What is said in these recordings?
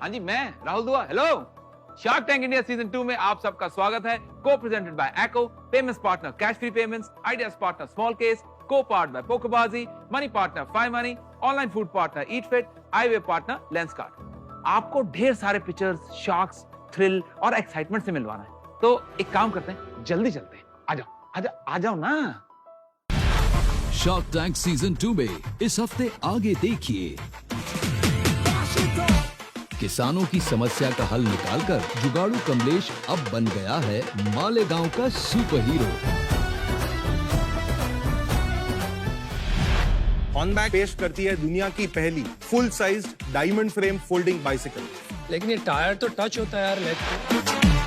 हाँ जी, मैं Rahul Dua. Hello, Shark Tank India season 2 में आप सबका स्वागत है। Co presented by Acko, payments partner Cashfree payments, ideas partner Smallcase, co part by PokerBaazi, money partner five money, online food partner EatFit, eyewear partner Lenskart. आपको ढेर सारे pictures, shocks, thrill और excitement से मिलवाना है। तो एक काम करते हैं, जल्दी चलते हैं। आ जाओ ना। शार्क टैंक सीजन 2 में इस हफ्ते आगे देखिए, किसानों की समस्या का हल निकालकर जुगाड़ू कमलेश अब बन गया है मालेगांव का सुपर हीरो। हॉर्नबैक पेश करती है दुनिया की पहली full size diamond frame folding bicycle. लेकिन ये टायर तो टच होता है यार, लेग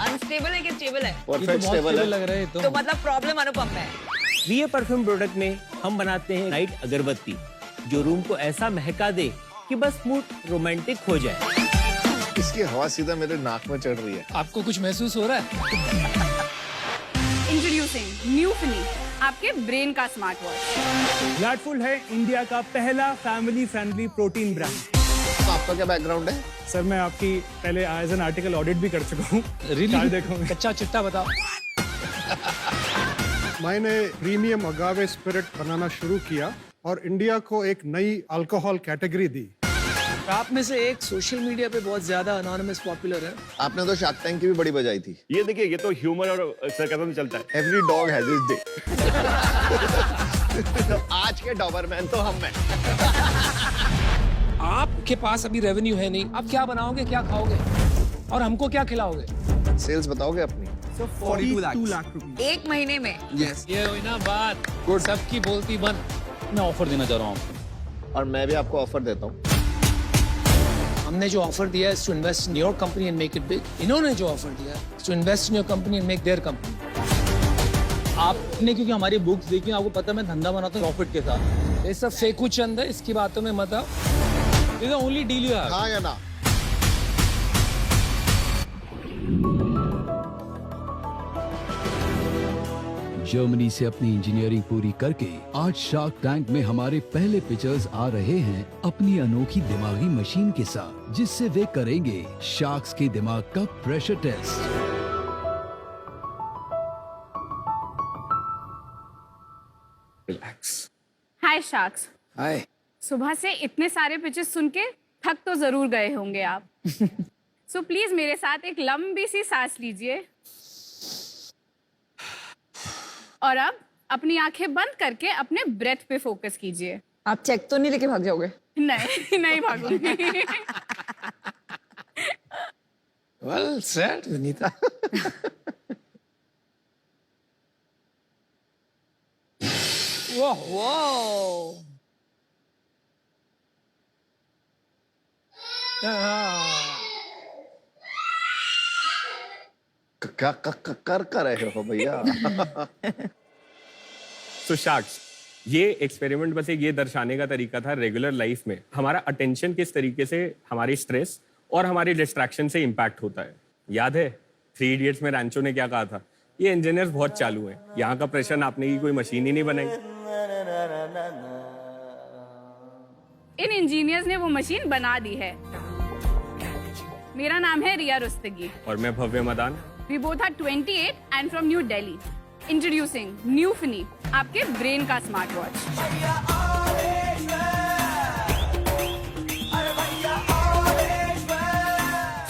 अनस्टेबल है कि स्टेबल है? परफेक्ट स्टेबल लग रहा है तो मतलब प्रॉब्लम अनुपम में है। वीए परफ्यूम प्रोडक्ट में हम बनाते हैं नाइट अगरबत्ती, जो रूम को ऐसा महका दे कि बस मूड रोमांटिक हो जाए। इसकी हवा सीधा मेरे नाक में चढ़ रही है। आपको कुछ महसूस हो रहा है? इंट्रोड्यूसिंग न्यू फिनी, आपके ब्रेन का स्मार्ट वॉच। ग्लैडफुल है इंडिया का पहला फैमिली फ्रेंडली प्रोटीन ब्रांड। तो आपका क्या बैकग्राउंड है? सर मैं आपकी पहले एज एन आर्टिकल ऑडिट भी कर चुका हूँ। रियली देखोगे? कच्चा चिट्टा बताओ। मैंने प्रीमियम अगावे स्पिरिट बनाना शुरू किया और इंडिया को एक नई अल्कोहल कैटेगरी दी। आप में से एक सोशल मीडिया पे बहुत ज्यादा अनोनिमस पॉपुलर है। आपने तो शार्क टैंक की भी बड़ी बजाई थी। ये देखिए, ये तो ह्यूमर और सरकाज़म चलता है। Every dog has his day. तो आज के डॉबरमैन तो हम हैं। आपके पास अभी रेवेन्यू है नहीं, आप क्या बनाओगे, क्या खाओगे और हमको क्या खिलाओगे? सेल्स बताओगे अपनी? 42 लाख रुपए एक महीने में। ये हुई ना बात, सबकी बोलती बंद। मैं ऑफर देना चाह रहा हूँ और मैं भी आपको ऑफर देता हूँ। हमने जो ऑफर दिया है to invest in your company and make it big. इन्होंने जो ऑफर दिया है to invest in your company and make their company. आपने क्योंकि हमारी बुक्स देखी, आपको पता मैं धंधा बनाता हूँ प्रॉफिट के साथ। ये सब फेकू चंद है, इसकी बातों में मत आओ। This is the only deal you have. हाँ या ना? जर्मनी से अपनी इंजीनियरिंग पूरी करके आज शार्क टैंक में हमारे पहले पिक्चर्स आ रहे हैं अपनी अनोखी दिमागी मशीन के साथ, जिससे वे करेंगे शार्क्स के दिमाग का प्रेशर टेस्ट। रिलैक्स। हाय शार्क्स। हाय। सुबह से इतने सारे पिक्चर्स सुन के थक तो जरूर गए होंगे आप। सो प्लीज मेरे साथ एक लंबी सी सांस लीजिए और अब अपनी आंखें बंद करके अपने ब्रेथ पे फोकस कीजिए। आप चेक तो नहीं लेके भाग जाओगे? नहीं, नहीं भागूंगी। Well said Vineeta. Whoa. क्या कर रहे हो भैया? तो शार्क्स, ये एक्सपेरिमेंट बस एक ये दर्शाने का तरीका था रेगुलर लाइफ में हमारा अटेंशन किस तरीके से हमारी स्ट्रेस और हमारी डिस्ट्रैक्शन से इम्पैक्ट होता है। याद है 3 इडियट्स में रैंचो ने क्या कहा था? ये इंजीनियर्स बहुत चालू हैं, यहाँ का प्रेशर नापने की कोई मशीन ही नहीं बनाई। इन इंजीनियर्स ने वो मशीन बना दी है। मेरा नाम है रिया रुस्तगी और मैं भव्य Madan. We both are 28 and from New Delhi. Introducing New Fini, आपके ब्रेन का स्मार्ट वॉच।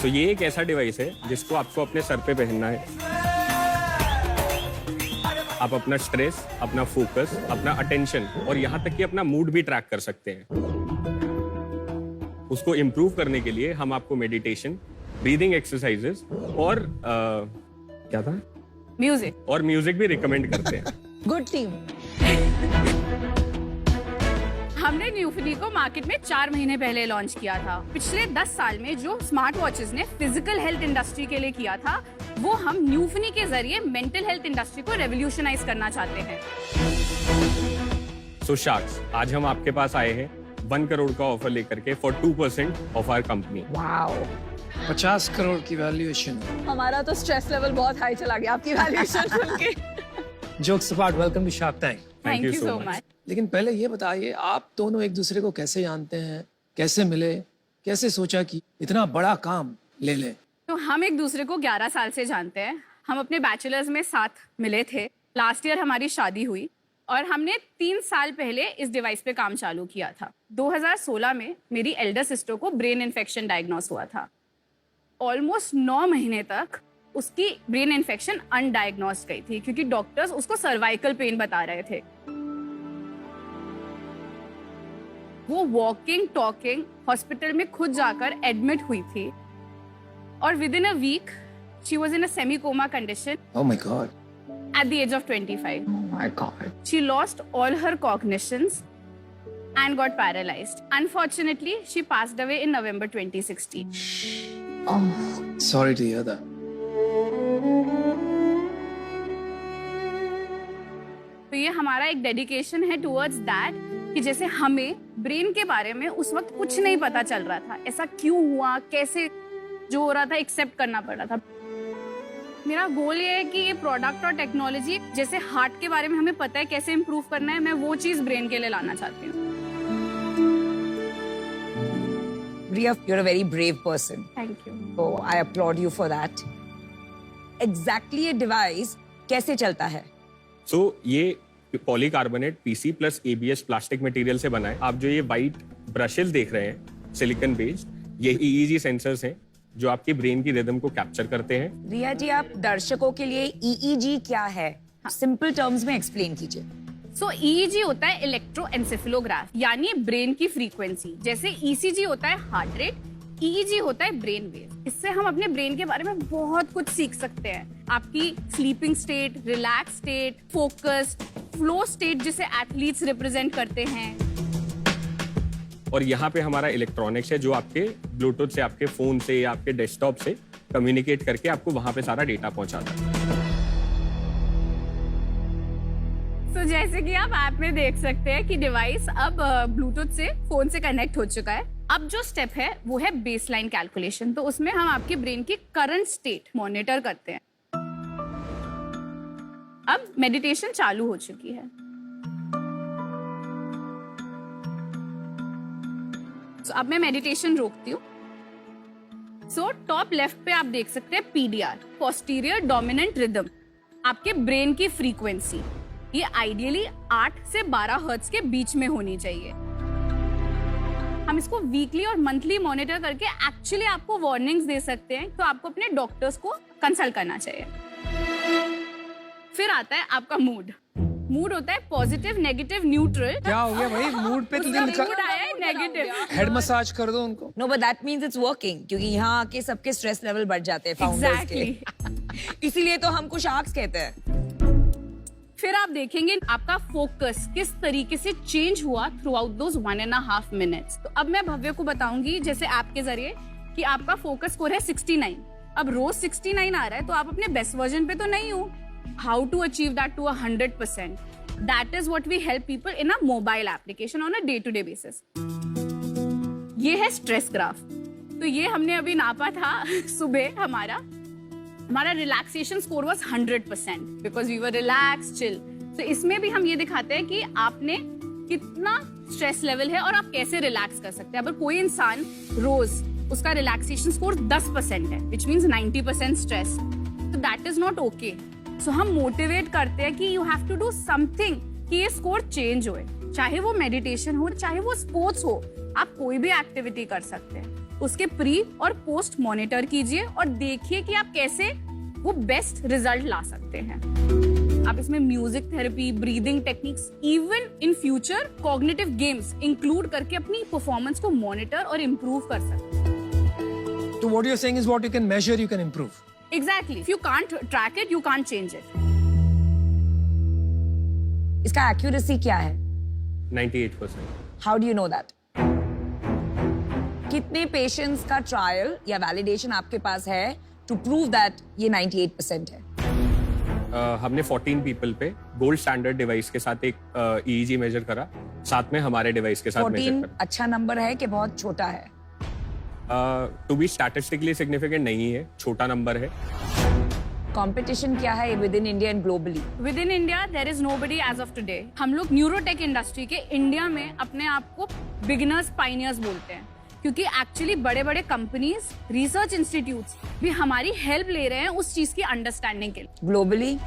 तो ये एक ऐसा डिवाइस है जिसको आपको अपने सर पे पहनना है। आप अपना स्ट्रेस, अपना फोकस, अपना अटेंशन और यहाँ तक कि अपना मूड भी ट्रैक कर सकते हैं। उसको इम्प्रूव करने के लिए हम आपको मेडिटेशन, ब्रीदिंग एक्सरसाइजेस और क्या था, म्यूजिक भी रिकमेंड करते हैं। Good team. हमने न्यू फिनी को मार्केट में 4 महीने पहले लॉन्च किया था। पिछले 10 साल में जो स्मार्ट वॉचेस ने फिजिकल हेल्थ इंडस्ट्री के लिए किया था, वो हम न्यू फिनी के जरिए मेंटल हेल्थ इंडस्ट्री को रेवोल्यूशनाइज करना चाहते हैं। सो शार्क्स, आज हम आपके पास आए हैं 1 करोड़ का ऑफर लेकर के for 2% of our company. Wow, 50 crore की वैल्यूएशन। हमारा तो स्ट्रेस लेवल बहुत हाई चला गया आपकी वैल्यूएशन सुन के। Jokes apart, welcome to shark tank. Thank you so much. लेकिन पहले ये बताइए, आप दोनों एक दूसरे को कैसे जानते हैं, कैसे मिले, कैसे सोचा कि इतना बड़ा काम ले ले। तो हम एक दूसरे को 11 साल से जानते हैं। हम अपने बैचलर्स में साथ मिले थे। लास्ट ईयर हमारी शादी हुई और हमने 3 साल पहले इस डिवाइस पे काम चालू किया था। 2016 में मेरी एल्डर सिस्टर को ब्रेन इन्फेक्शन डायग्नोस हुआ था। ऑलमोस्ट 9 महीने तक उसकी ब्रेन इन्फेक्शन अनडायग्नोस्ड गई थी क्योंकि डॉक्टर्स उसको सर्वाइकल पेन बता रहे थे। वो वॉकिंग टॉकिंग हॉस्पिटल में खुद जाकर एडमिट हुई थी और within a week she was in a semi coma condition Oh my God. at the age of 25. Oh my God. She lost all her cognitions and got paralyzed. Unfortunately, she passed away in November 2016. Oh. Sorry to hear that. तो ये हमारा एक dedication है towards that कि जैसे हमें brain के बारे में उस वक्त कुछ नहीं पता चल रहा था, ऐसा क्यों हुआ, कैसे जो हो रहा था एक्सेप्ट करना पड़ रहा था। मेरा गोल ये है कि ये प्रोडक्ट और टेक्नोलॉजी जैसे हार्ट के बारे में हमें पता है कैसे इम्प्रूव करना है, मैं वो चीज ब्रेन के लिए लाना चाहती हूँ। Riya, you're a very brave person. Thank you. So I applaud you for that. Exactly ये डिवाइस कैसे चलता है? सो ये polycarbonate PC plus ABS plastic material से बना है। आप जो ये वाइट ब्रशेस देख रहे हैं सिलिकॉन बेस्ड, ये ईईजी सेंसर्स हैं जो आपकी ब्रेन की रिदम को कैप्चर करते हैं। रिया जी, आप दर्शकों के लिए ईईजी क्या है सिंपल टर्म्स में एक्सप्लेन कीजिए। सो ईईजी होता है इलेक्ट्रोएन्सेफेलोग्राफ यानी ब्रेन की फ्रीक्वेंसी। जैसे ईसीजी होता है हार्ट रेट, ईईजी होता है ब्रेन वेव। इससे हम अपने ब्रेन के बारे में बहुत कुछ सीख सकते हैं। आपकी sleeping state, relax state, focused, flow state जिसे एथलीट्स रिप्रेजेंट करते हैं। और यहाँ पे हमारा इलेक्ट्रॉनिक्स है जो आपके ब्लूटूथ से, आपके फोन से या आपके डेस्कटॉप से कम्युनिकेट करके आपको वहां पे सारा डेटा पहुंचाता है। तो जैसे कि आप ऐप में देख सकते हैं कि डिवाइस अब ब्लूटूथ से फोन से कनेक्ट हो चुका है। अब जो स्टेप है वो है बेसलाइन कैलकुलेशन। तो उसमें हम आपके ब्रेन की करंट स्टेट मॉनिटर करते हैं। अब मेडिटेशन चालू हो चुकी है। तो अब मैं मेडिटेशन रोकती हूँ। सो टॉप लेफ्ट पे आप देख सकते हैं पीडीआर, पोस्टीरियर डोमिनेंट रिदम, आपके ब्रेन की फ्रीक्वेंसी। ये आइडियली 8 से 12 हर्ट्ज के बीच में होनी चाहिए। हम इसको वीकली और मंथली मॉनिटर करके एक्चुअली आपको वार्निंग्स दे सकते हैं। तो आपको अपने डॉक्टर्स को कंसल्ट करना चाहिए। फिर आता है आपका मूड। मूड होता है पॉजिटिव, नेगेटिव, न्यूट्रल। क्या हो गया भाई, मूड पे तुझे लिखा? मूड आया है नेगेटिव। हेड मसाज कर दो उनको। No but that means it's working क्योंकि यहाँ आके सबके स्ट्रेस लेवल बढ़ जाते हैं फाउंडर्स के। इसीलिए तो हमको शार्क्स कहते हैं। फिर आप देखेंगे आपका फोकस किस तरीके से चेंज हुआ थ्रू आउट दोज 1.5 मिनट्स। तो अब मैं भव्य को बताऊंगी जैसे ऐप के जरिए कि आपका फोकस स्कोर है 69। अब रोज 69 आ रहा है तो आप अपने बेस्ट वर्जन पे तो नहीं हो। How to achieve that to 100%? That is what we help people in a mobile application on a day to day basis. ये है स्ट्रेस ग्राफ। तो ये हमने अभी नापा था सुबह। हमारा relaxation score was 100% because we were relax chill. तो इसमें भी हम ये दिखाते हैं कि आपने कितना स्ट्रेस लेवल है और आप कैसे रिलैक्स कर सकते हैं। अगर कोई इंसान रोज उसका रिलैक्सेशन स्कोर 10% है विच मीन्स 90% स्ट्रेस, तो that is not okay. So हम मोटिवेट करते हैं कि you have to do something कि ये स्कोर चेंज होए। चाहे वो मेडिटेशन हो, चाहे वो स्पोर्ट्स हो, आप कोई भी एक्टिविटी कर सकते हैं। उसके प्री और पोस्ट मॉनिटर कीजिए और देखिए कि आप कैसे वो बेस्ट रिजल्ट ला सकते हैं। आप इसमें music therapy, breathing techniques, even in future cognitive games include करके अपनी परफॉर्मेंस को मॉनिटर और इम्प्रूव कर सकते हैं। तो what you are saying is what you can measure, you can improve. Exactly. If you can't track it, you can't change it. इसका accuracy क्या है? 98%। How do you know that? कितने पेशेंट्स का ट्रायल या वैलिडेशन आपके पास है to prove that ये 98% है? हमने 14 पीपल पे गोल्ड स्टैंडर्ड डिवाइस के साथ एक ईईजी मेजर करा, साथ में हमारे डिवाइस के साथ मेजर 14 करा। अच्छा नंबर है कि बहुत छोटा है? टू बी स्टैटिस्टिकली सिग्निफिकेंट नहीं है, छोटा नंबर है। कंपटीशन क्या है within India and globally? Within India there is nobody as of today. हम लोग न्यूरोटेक इंडस्ट्री के इंडिया में अपने आप को बिगिनर्स, पाइनियर्स बोलते हैं। क्योंकि एक्चुअली बड़े बड़े कंपनीज, रिसर्च इंस्टीट्यूट्स भी हमारी हेल्प ले रहे हैं उस चीज की अंडरस्टैंडिंग के लिए।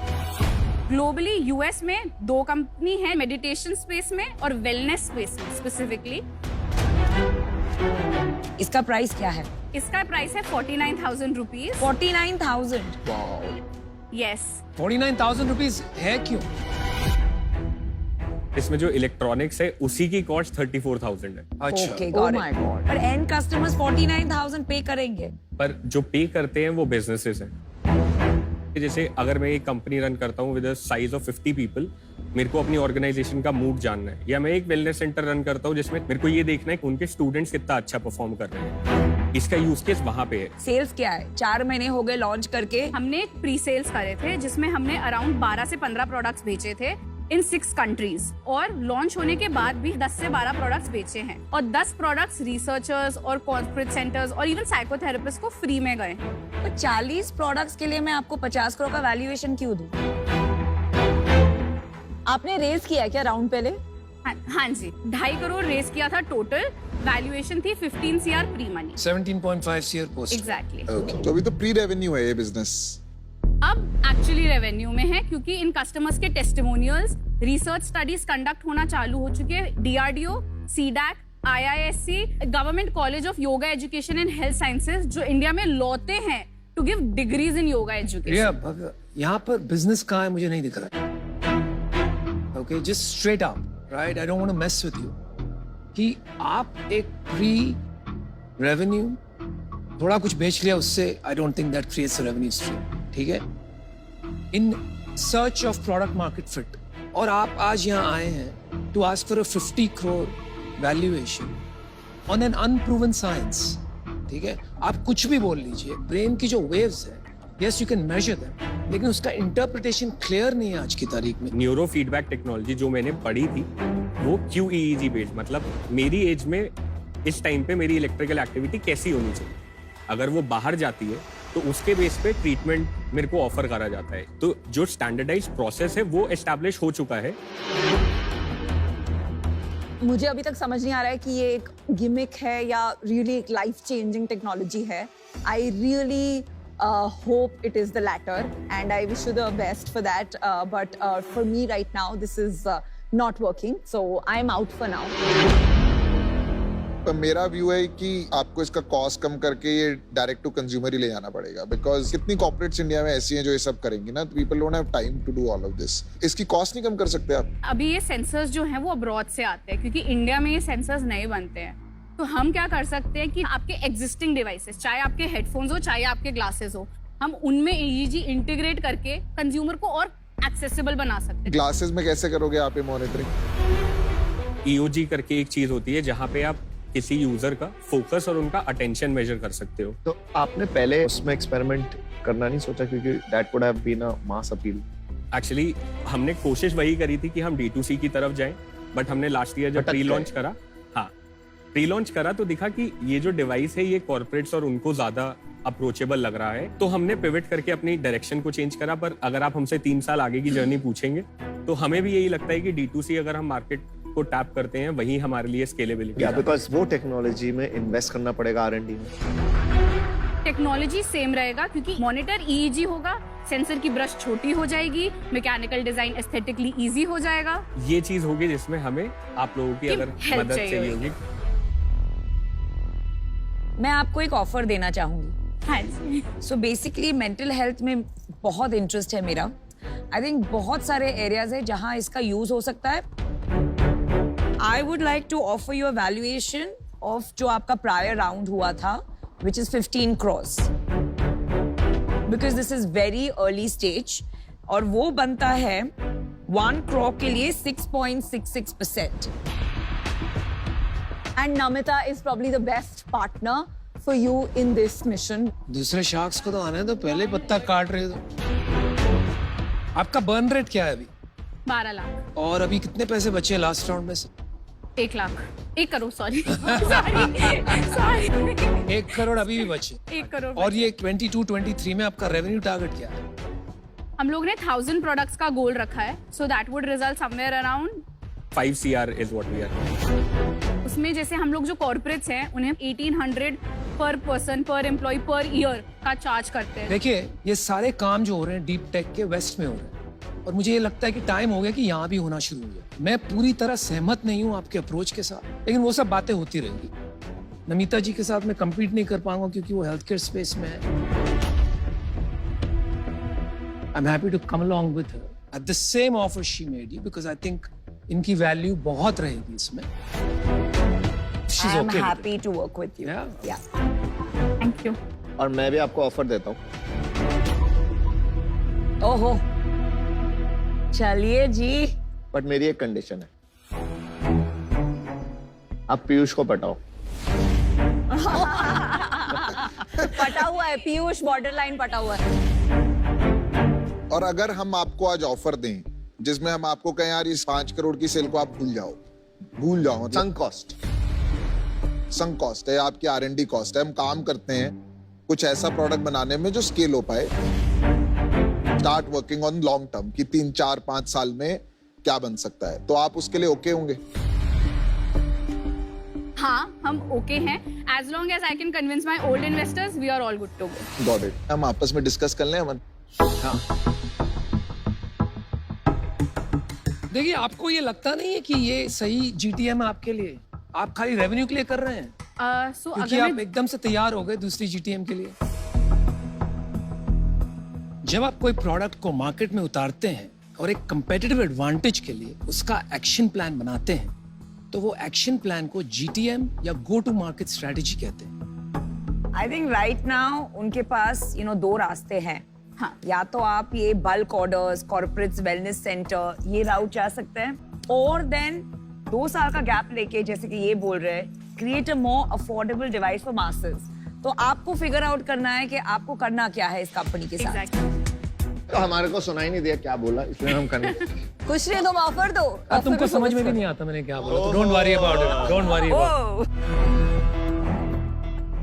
ग्लोबली यूएस में 2 कंपनी है, मेडिटेशन स्पेस में और वेलनेस स्पेस में स्पेसिफिकली। इसका प्राइस क्या है? इसका प्राइस है 49,000 रुपीज। 49,000। यस। 49,000 रुपीज है क्यों? इसमें जो इलेक्ट्रॉनिक्स है उसी की कॉस्ट 34,000 है। अच्छा। Okay, got it. पर एंड कस्टमर्स 49,000 पे करेंगे। पर जो पे करते हैं वो बिजनेसेस हैं। जैसे अगर मैं एक कंपनी रन करता हूँ with a size of 50 people, मेरे को अपनी ऑर्गेनाइजेशन का मूड जानना है, या मैं एक वेलनेस सेंटर रन करता हूँ जिसमें मेरे को ये देखना है कि उनके स्टूडेंट्स कितना अच्छा परफॉर्म कर रहे हैं, इसका यूज केस वहां पे है। सेल्स क्या है? 4 महीने हो गए लॉन्च करके। हमने प्री सेल्स करे थे जिसमें हमने अराउंड 12 से 15 प्रोडक्ट्स बेचे थे इन 6 कंट्रीज, और लॉन्च होने के बाद भी 10 से 12 प्रोडक्ट्स बेचे हैं, और 10 प्रोडक्ट्स रिसर्चर्स और कॉर्पोरेट सेंटर्स और इवन साइकोथेरेपिस्ट को फ्री में गए। तो 40 प्रोडक्ट्स के लिए मैं आपको 50 करोड़ का वैल्यूएशन क्यों दूं? आपने रेज किया क्या राउंड पहले? हाँ जी, 2.5 करोड़ रेस किया था टोटल। वैल्यूएशन थी 15 CR pre money. 17.5 CR post. Exactly. तो अभी तो प्री रेवेन्यू है ये बिजनेस। अब एक्चुअली रेवेन्यू में है क्योंकि इन कस्टमर्स के टेस्टिमोनियल्स, रिसर्च स्टडीज कंडक्ट होना चालू हो चुके हैं। DRDO, CDAC, IISc, government college of yoga education and health sciences जो इंडिया में लौते हैं to give degrees in yoga education. यहाँ पर बिजनेस कहाँ है मुझे नहीं दिख रहा है। Okay, just straight up, right? I don't want to mess with you कि आप एक प्री रेवेन्यू थोड़ा कुछ बेच लिया उससे, I don't think that creates a revenue stream. ठीक है, in search of product market fit, और आप आज यहाँ आए हैं to ask for a 50 crore valuation on an unproven science. ठीक है, आप कुछ भी बोल लीजिए, ब्रेन की जो वेव्स है, yes you can major them, लेकिन उसका इंटरप्रिटेशन क्लियर नहीं है आज की तारीख में। न्यूरो फीडबैक टेक्नोलॉजी जो मैंने पढ़ी थी वो QEEG बेस्ड, मतलब मेरी एज में इस टाइम पे मेरी इलेक्ट्रिकल एक्टिविटी कैसी होनी चाहिए, अगर वो बाहर जाती है तो उसके बेस पे ट्रीटमेंट मेरे को ऑफर करा जाता है। तो जो स्टैंडर्डाइज प्रोसेस है वो एस्टैब्लिश हो चुका है। मुझे अभी तक समझ नहीं आ रहा है कि ये एक गिमिक है या रियली एक लाइफ चेंजिंग टेक्नोलॉजी है। I really hope it is the latter and I wish you the best for that, but for me right now this is not working, so I'm out for now. तो मेरा view है कि आपको इसका cost कम करके ये direct to consumer ही ले जाना पड़ेगा, बिकॉज कितनी कॉर्पोरेट्स इंडिया में ऐसी हैं जो ये सब करेंगी ना, people don't have time to do all of this. इसकी कॉस्ट नहीं कम कर सकते आप? अभी ये सेंसर्स जो हैं वो अब्रॉड से आते हैं क्योंकि इंडिया में ये सेंसर्स नहीं बनते हैं। तो हम क्या कर सकते हैं कि आपके एग्जिस्टिंग डिवाइसेस, चाहे आपके हेडफोन्स हो चाहे आपके ग्लासेस हो, हम उनमें EEG इंटीग्रेट करके कंज्यूमर को और एक्सेसिबल बना सकते हैं। ग्लासेस में कैसे करोगे आप ये मॉनिटरिंग? EOG करके एक चीज होती है जहाँ पे आप किसी यूजर का फोकस और उनका अटेंशन मेजर कर सकते हो। तो आपने पहले उसमें एक्सपेरिमेंट करना नहीं सोचा, क्योंकि that would have been a mass appeal? Actually हमने कोशिश वही करी थी कि हम D2C की तरफ जाएं, बट हमने लास्ट ईयर जब प्री लॉन्च करा, प्री लॉन्च करा तो दिखा कि ये जो डिवाइस है ये कॉर्पोरेट्स और उनको ज्यादा अप्रोचेबल लग रहा है, तो हमने पिवट करके अपनी डायरेक्शन को चेंज करा। पर अगर आप हमसे 3 साल आगे की जर्नी पूछेंगे तो हमें भी यही लगता है कि D2C अगर हम मार्केट को टैप करते हैं वही हमारे लिए स्केलेबिलिटी है, बिकॉज वो टेक्नोलॉजी में इन्वेस्ट करना पड़ेगा R&D में। टेक्नोलॉजी सेम रहेगा क्योंकि मॉनिटर EEG होगा, सेंसर की ब्रश छोटी हो जाएगी, मैकेनिकल डिजाइन एस्थेटिकली इजी हो जाएगा। ये चीज होगी जिसमें हमें आप लोगों की अगर मदद चाहिए होगी। मैं आपको एक ऑफर देना चाहूंगी। हाँ जी। सो बेसिकली मेंटल हेल्थ में बहुत इंटरेस्ट है मेरा। आई थिंक बहुत सारे एरियाज है जहां इसका यूज हो सकता है। I would like to offer you a valuation of जो आपका प्रायर राउंड हुआ था, which is 15 crores, because this is very early stage, और वो बनता है 1 crore के लिए 6.66%. And Namita is probably the best partner for you in this mission. दूसरे शार्क्स को तो आने दो, पहले पत्ता काट रहे हो। आपका बर्न रेट क्या है अभी? 12 लाख। और अभी कितने पैसे बचे लास्ट राउंड में से? 1 लाख, 1 करोड़, सॉरी। 1 करोड़ अभी भी बचे। 1 करोड़। और ये 22-23 में आपका रेवेन्यू टारगेट क्या है? हम लोग ने 1000 प्रोडक्ट्स का गोल रखा है, so that would result somewhere around 5 CR is what we are. उसमें जैसे हम लोग जो कॉर्पोरेट्स हैं उन्हें 1800 पर पर्सन पर एम्प्लॉय पर ईयर का चार्ज करते हैं। देखिए ये सारे काम जो हो रहे हैं डीप टेक के वेस्ट में हो रहे हैं और मुझे ये लगता है कि टाइम हो गया कि यहाँ भी होना शुरू हो गया। मैं पूरी तरह सहमत नहीं हूँ आपके अप्रोच के साथ, लेकिन वो सब बातें होती रहेंगी। नमिता जी के साथ मैं कम्पीट नहीं कर पाऊंगा क्योंकि वो हेल्थ केयर स्पेस में है। I am happy to come along with her at the same offer she made you because I think इनकी वैल्यू बहुत रहेगी इसमें। I am happy to work with you. Yeah. Thank you. और मैं भी आपको ऑफर देता हूँ, ओहो, चलिए जी। बट मेरी एक कंडीशन है, आप पीयूष को पटाओ। पटा हुआ है पीयूष, बॉर्डर लाइन पटा हुआ है। और अगर हम आपको आज ऑफर दें जिसमें हम आपको कहें यार इस 5 करोड़ की सेल को आप भूल जाओ मतलब संक कॉस्ट है, आपकी R&D कॉस्ट है, हम काम करते हैं कुछ ऐसा प्रोडक्ट बनाने में जो स्केल हो पाए, start working on long term कि 3, 4, 5 साल में क्या बन सकता है, तो आप उसके लिए ओके होंगे? हाँ, हम ओके हैं। As long as I can convince my old investors we are all good to go. Got it. हम आपस में डिस्कस कर लें अमन। हाँ। देखिए आपको ये लगता नहीं है कि ये सही GTM है आपके लिए? आप खाली रेवेन्यू के लिए कर रहे हैं क्योंकि आप एकदम से तैयार हो गए दूसरी GTM के लिए। जब आप कोई प्रोडक्ट को मार्केट में उतारते हैं और एक कंपेटिटिव एडवांटेज के लिए उसका एक्शन प्लान बनाते हैं तो वो एक्शन प्लान को GTM या गो टू मार्केट स्ट्रेटेजी कहते हैं। आई थिंक राइट नाउ उनके पास 2 रास्ते हैं। हाँ। या तो आप ये bulk orders, corporates, wellness centre, ये राउट जा सकते हैं, और देन 2 साल का गैप लेके जैसे कि ये बोल रहे हैं create a more affordable device for masses. तो आपको फिगर आउट करना है कि आपको करना क्या है इस कंपनी के साथ। तो हमारे को सुनाई नहीं दिया क्या बोला, इसलिए हम करने कुछ नहीं, तुम ऑफर दो। तुमको समझ में भी नहीं आता मैंने क्या बोला। Don't worry about it, don't worry about.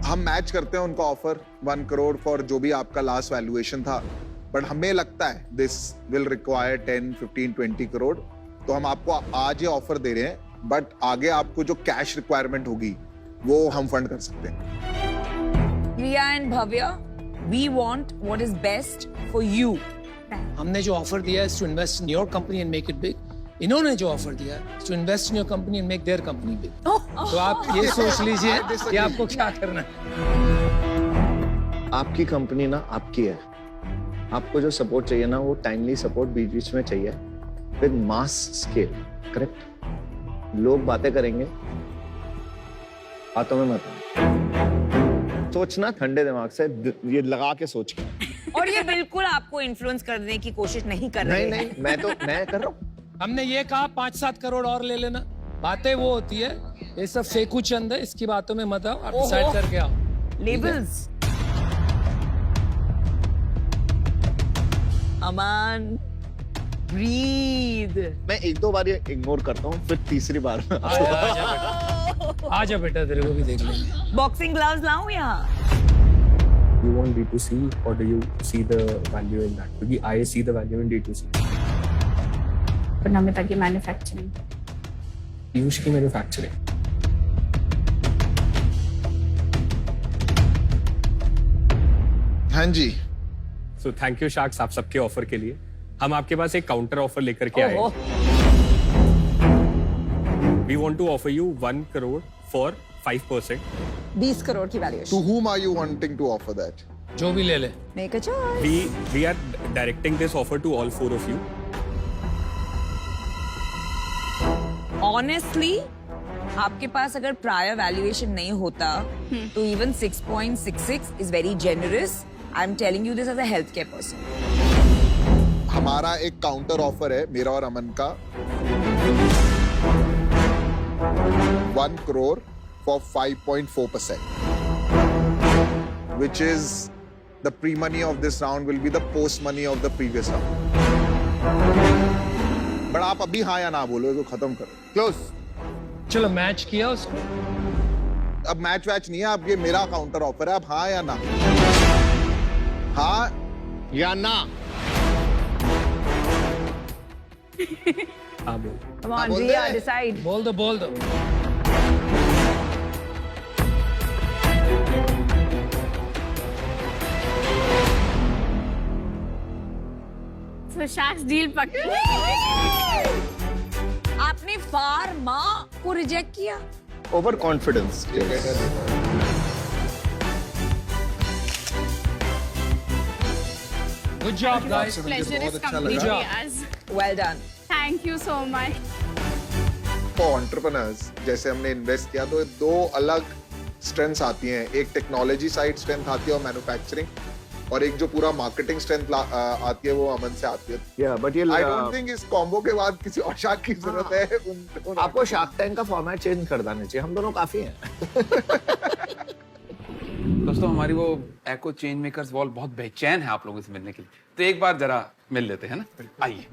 हम मैच करते हैं उनका ऑफर 1 करोड़ फॉर जो भी आपका लास्ट वैल्यूएशन था, बट हमें लगता है दिस विल रिक्वायर 10, 15, 20 करोड़। तो हम आपको आज ये ऑफर दे रहे हैं, बट आगे आपको जो कैश रिक्वायरमेंट होगी वो हम फंड कर सकते हैं। Riya and Bhavya, we want what is best for you. हमने जो ऑफर दिया है to invest in your company and make it big. इन्होंने जो ऑफर दिया है to invest in your company and make their company big. तो आप ये सोच लीजिए कि आपको क्या करना है। आपकी कंपनी ना आपकी है, आपको जो सपोर्ट चाहिए ना वो टाइमली सपोर्ट बीच बीच में चाहिए विद मास स्केल। करेक्ट? लोग बातें करेंगे, बातों में मत सोचना, ठंडे दिमाग से ये लगा के सोच के। और ये बिल्कुल आपको इन्फ्लुएंस करने की कोशिश नहीं कर रहे हैं। नहीं, मैं कर रहा हूँ। हमने ये कहा 5-7 करोड़ और ले लेना। बातें वो होती है, ये सब फेकू चंद है, इसकी बातों में मत आओ, आप डिसाइड करके आओ। लेबल्स। अमन, ब्रीद। मैं 1-2 बार इग्नोर करता हूँ, फिर तीसरी बार में आजा बेटा, तेरे को भी देख लेंगे। बॉक्सिंग ग्लव्स लाऊं यहाँ? You want D2C or do you see the value in that? Because I see the value in D2C. पर नमिता की मैन्युफैक्चरिंग, पीयूष की मैन्युफैक्चरिंग। हाँ जी। So thank you Sharks आप सबके ऑफर के लिए। हम आपके पास एक काउंटर ऑफर लेकर के आए हैं। We want to offer you 1 crore for 5%. 20 crore की valuation. To whom are you wanting to offer that? जो भी ले ले। Make a choice. We are directing this offer to all 4 of you. Honestly, आपके पास अगर प्रायर वैल्यूएशन नहीं होता तो even 6.66 is very generous. I'm telling you this as a healthcare person. हमारा एक काउंटर ऑफर है मेरा और अमन का 1 crore for 5.4%, which is the pre-money of this round will be the post-money of the previous round. But आप अभी हाँ या ना बोलो, इसको खत्म करो। क्लोज। चलो मैच किया उसको। अब मैच वैच नहीं है, अब ये मेरा काउंटर ऑफर है, अब हाँ या ना? हाँ या ना? हाँ बोल। Come on, Riya, decide. बोल दो। So Sharks deal पक्की। आपने फार्मा को रिजेक्ट किया। Over confidence. Good job guys. Pleasure is completely ours. Well done. Thank you so much. For entrepreneurs जैसे हमने इन्वेस्ट किया तो दो अलग स्ट्रेंथ्स आती हैं, एक टेक्नोलॉजी साइड स्ट्रेंथ आती है और मैन्युफैक्चरिंग, और एक जो पूरा मार्केटिंग स्ट्रेंथ आती है वो अमन से आती है। या बट ये आई डोंट थिंक इस कॉम्बो के बाद किसी और शार्क की जरूरत है। आपको शार्क टैंक का फॉर्मेट चेंज कर देना चाहिए, हम दोनों काफी हैं। दोस्तों हमारी वो एको चेंज मेकर्स वॉल बहुत बेचैन है आप लोगों से मिलने के लिए, तो एक बार जरा मिल लेते हैं ना। आइए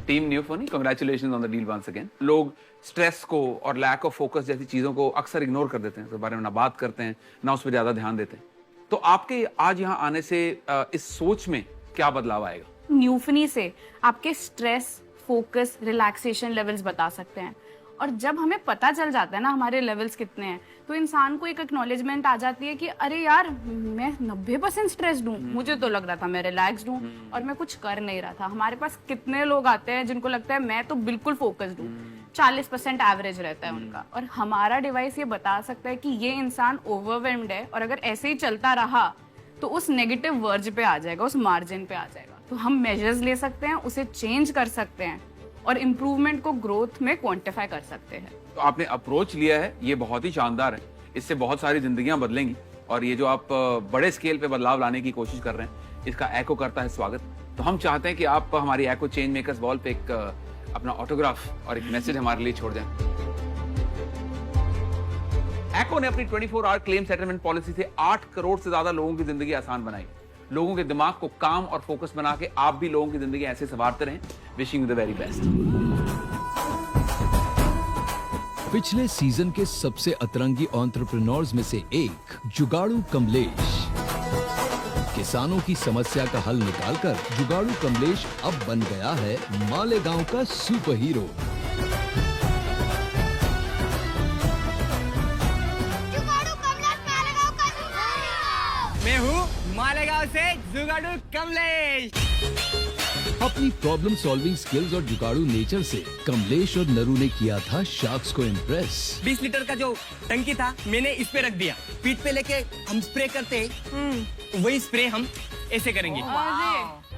team Nuphony, congratulations on the deal once again. लोग स्ट्रेस को और लैक ऑफ फोकस जैसी चीजों को अक्सर इग्नोर कर देते हैं, उसके बारे में ना बात करते हैं ना उस पर ज्यादा ध्यान देते हैं। तो आपके आज यहाँ आने से इस सोच में क्या बदलाव आएगा? न्यूफनी से आपके स्ट्रेस, फोकस, रिलैक्सेशन लेवल्स बता सकते हैं, और जब हमें पता चल जाता है ना हमारे लेवल्स कितने हैं, तो इंसान को एक एक्नॉलेजमेंट आ जाती है कि अरे यार मैं 90% स्ट्रेस्ड हूँ, मुझे तो लग रहा था मैं रिलैक्स्ड हूँ और मैं कुछ कर नहीं रहा था। हमारे पास कितने लोग आते हैं जिनको लगता है मैं तो बिल्कुल फोकस्ड हूँ, 40% एवरेज रहता है उनका, और हमारा डिवाइस ये बता सकता है कि ये इंसान ओवरवेल्म्ड है और अगर ऐसे ही चलता रहा तो उस नेगेटिव वर्ज पे आ जाएगा, उस मार्जिन पे आ जाएगा। तो हम मेजर्स ले सकते हैं, उसे चेंज कर सकते हैं और इम्प्रूवमेंट को ग्रोथ में क्वांटिफाई कर सकते हैं। तो आपने अप्रोच लिया है, ये बहुत ही शानदार है, इससे बहुत सारी जिंदगियां बदलेंगी, और ये जो आप बड़े स्केल पे बदलाव लाने की कोशिश कर रहे हैं, इसका एको करता है स्वागत। तो हम चाहते हैं कि आप हमारी एको चेंज मेकर्स वॉल पे एक अपना ऑटोग्राफ और एक मैसेज हमारे लिए छोड़ दें। एको ने अपनी 24 आवर क्लेम सेटलमेंट पॉलिसी से 8 करोड़ से ज्यादा लोगों की जिंदगी आसान बनाई। लोगों के दिमाग को काम और फोकस बना के आप भी लोगों की जिंदगी ऐसे संवारते रहें। Wishing you the very best. पिछले सीजन के सबसे अतरंगी एंटरप्रेन्योर्स में से एक जुगाड़ू कमलेश। किसानों की समस्या का हल निकालकर जुगाड़ू कमलेश अब बन गया है मालेगांव का सुपर हीरो। मैं हूँ मालेगांव से जुगाड़ू कमलेश। अपनी प्रॉब्लम सॉल्विंग स्किल्स और जुगाड़ू नेचर से कमलेश और नरू ने किया था शार्क्स को इम्प्रेस। 20 लीटर का जो टंकी था मैंने इस पे रख दिया, पीठ पे लेके हम स्प्रे करते हैं, वही स्प्रे हम ऐसे करेंगे।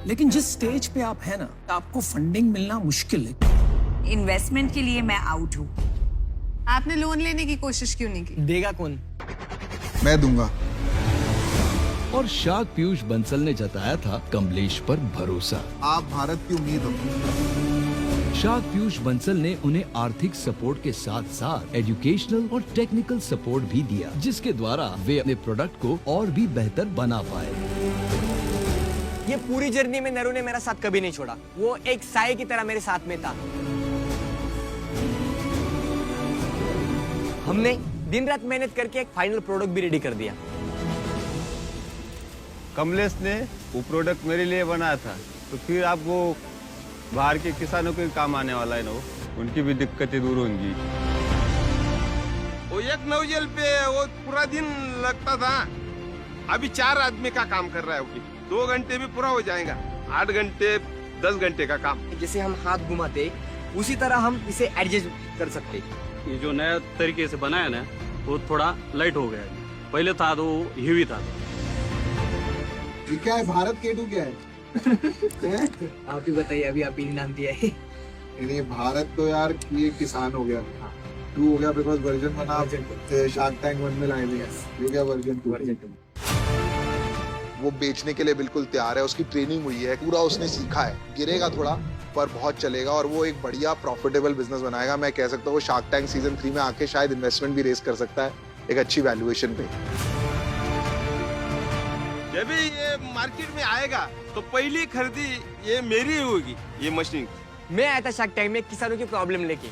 लेकिन जिस स्टेज पे आप हैं ना, आपको फंडिंग मिलना मुश्किल है। इन्वेस्टमेंट के लिए मैं आउट हूँ। आपने लोन लेने की कोशिश क्यों नहीं की? देगा कौन? मैं दूंगा। और शार्क पीयूष बंसल ने जताया था कमलेश पर भरोसा। आप भारत की उम्मीद हो। शार्क पीयूष बंसल ने उन्हें आर्थिक सपोर्ट के साथ साथ एजुकेशनल और टेक्निकल सपोर्ट भी दिया, जिसके द्वारा वे अपने प्रोडक्ट को और भी बेहतर बना पाए। ये पूरी जर्नी में नरू ने मेरा साथ कभी नहीं छोड़ा, वो एक साए की तरह मेरे साथ में था। हमने दिन रात मेहनत करके एक फाइनल प्रोडक्ट भी रेडी कर दिया। कमलेश ने वो प्रोडक्ट मेरे लिए बनाया था, तो फिर आप वो बाहर के किसानों के काम आने वाला है ना, उनकी भी दिक्कतें दूर होंगी। वो एक नौजल पे वो पूरा दिन लगता था, अभी 4 आदमी का काम कर रहा है, वो 2 घंटे में पूरा हो जाएगा। 8 घंटे 10 घंटे का काम। जैसे हम हाथ घुमाते उसी तरह हम इसे एडजस्ट कर सकते। ये जो नया तरीके से बनाया ना, वो थोड़ा लाइट हो गया है, पहले था तो हेवी था। ये क्या है, भारत केटू क्या है? आप ही बताइए, अभी आप ही नाम दिया है। ये भारत तो यार ये किसान हो गया, 2 हो गया बिकॉज वर्जन 1 शार्क टैंक 1 में लाए थे, ये क्या वर्जन 2। वो बेचने के लिए बिल्कुल तैयार है, उसकी ट्रेनिंग हुई है, पूरा उसने सीखा है। गिरेगा थोड़ा पर बहुत चलेगा और वो एक बढ़िया प्रॉफिटेबल बिजनेस बनाएगा। मैं कह सकता हूँ वो शार्क टैंक सीजन 3 में आके शायद इन्वेस्टमेंट भी रेस कर सकता है एक अच्छी वैल्यूएशन पे। जब ये मार्केट में आएगा तो पहली खरीदी ये मेरी होगी, ये मशीन। मैं आया था शार्क टैंक में किसानों की प्रॉब्लम लेके,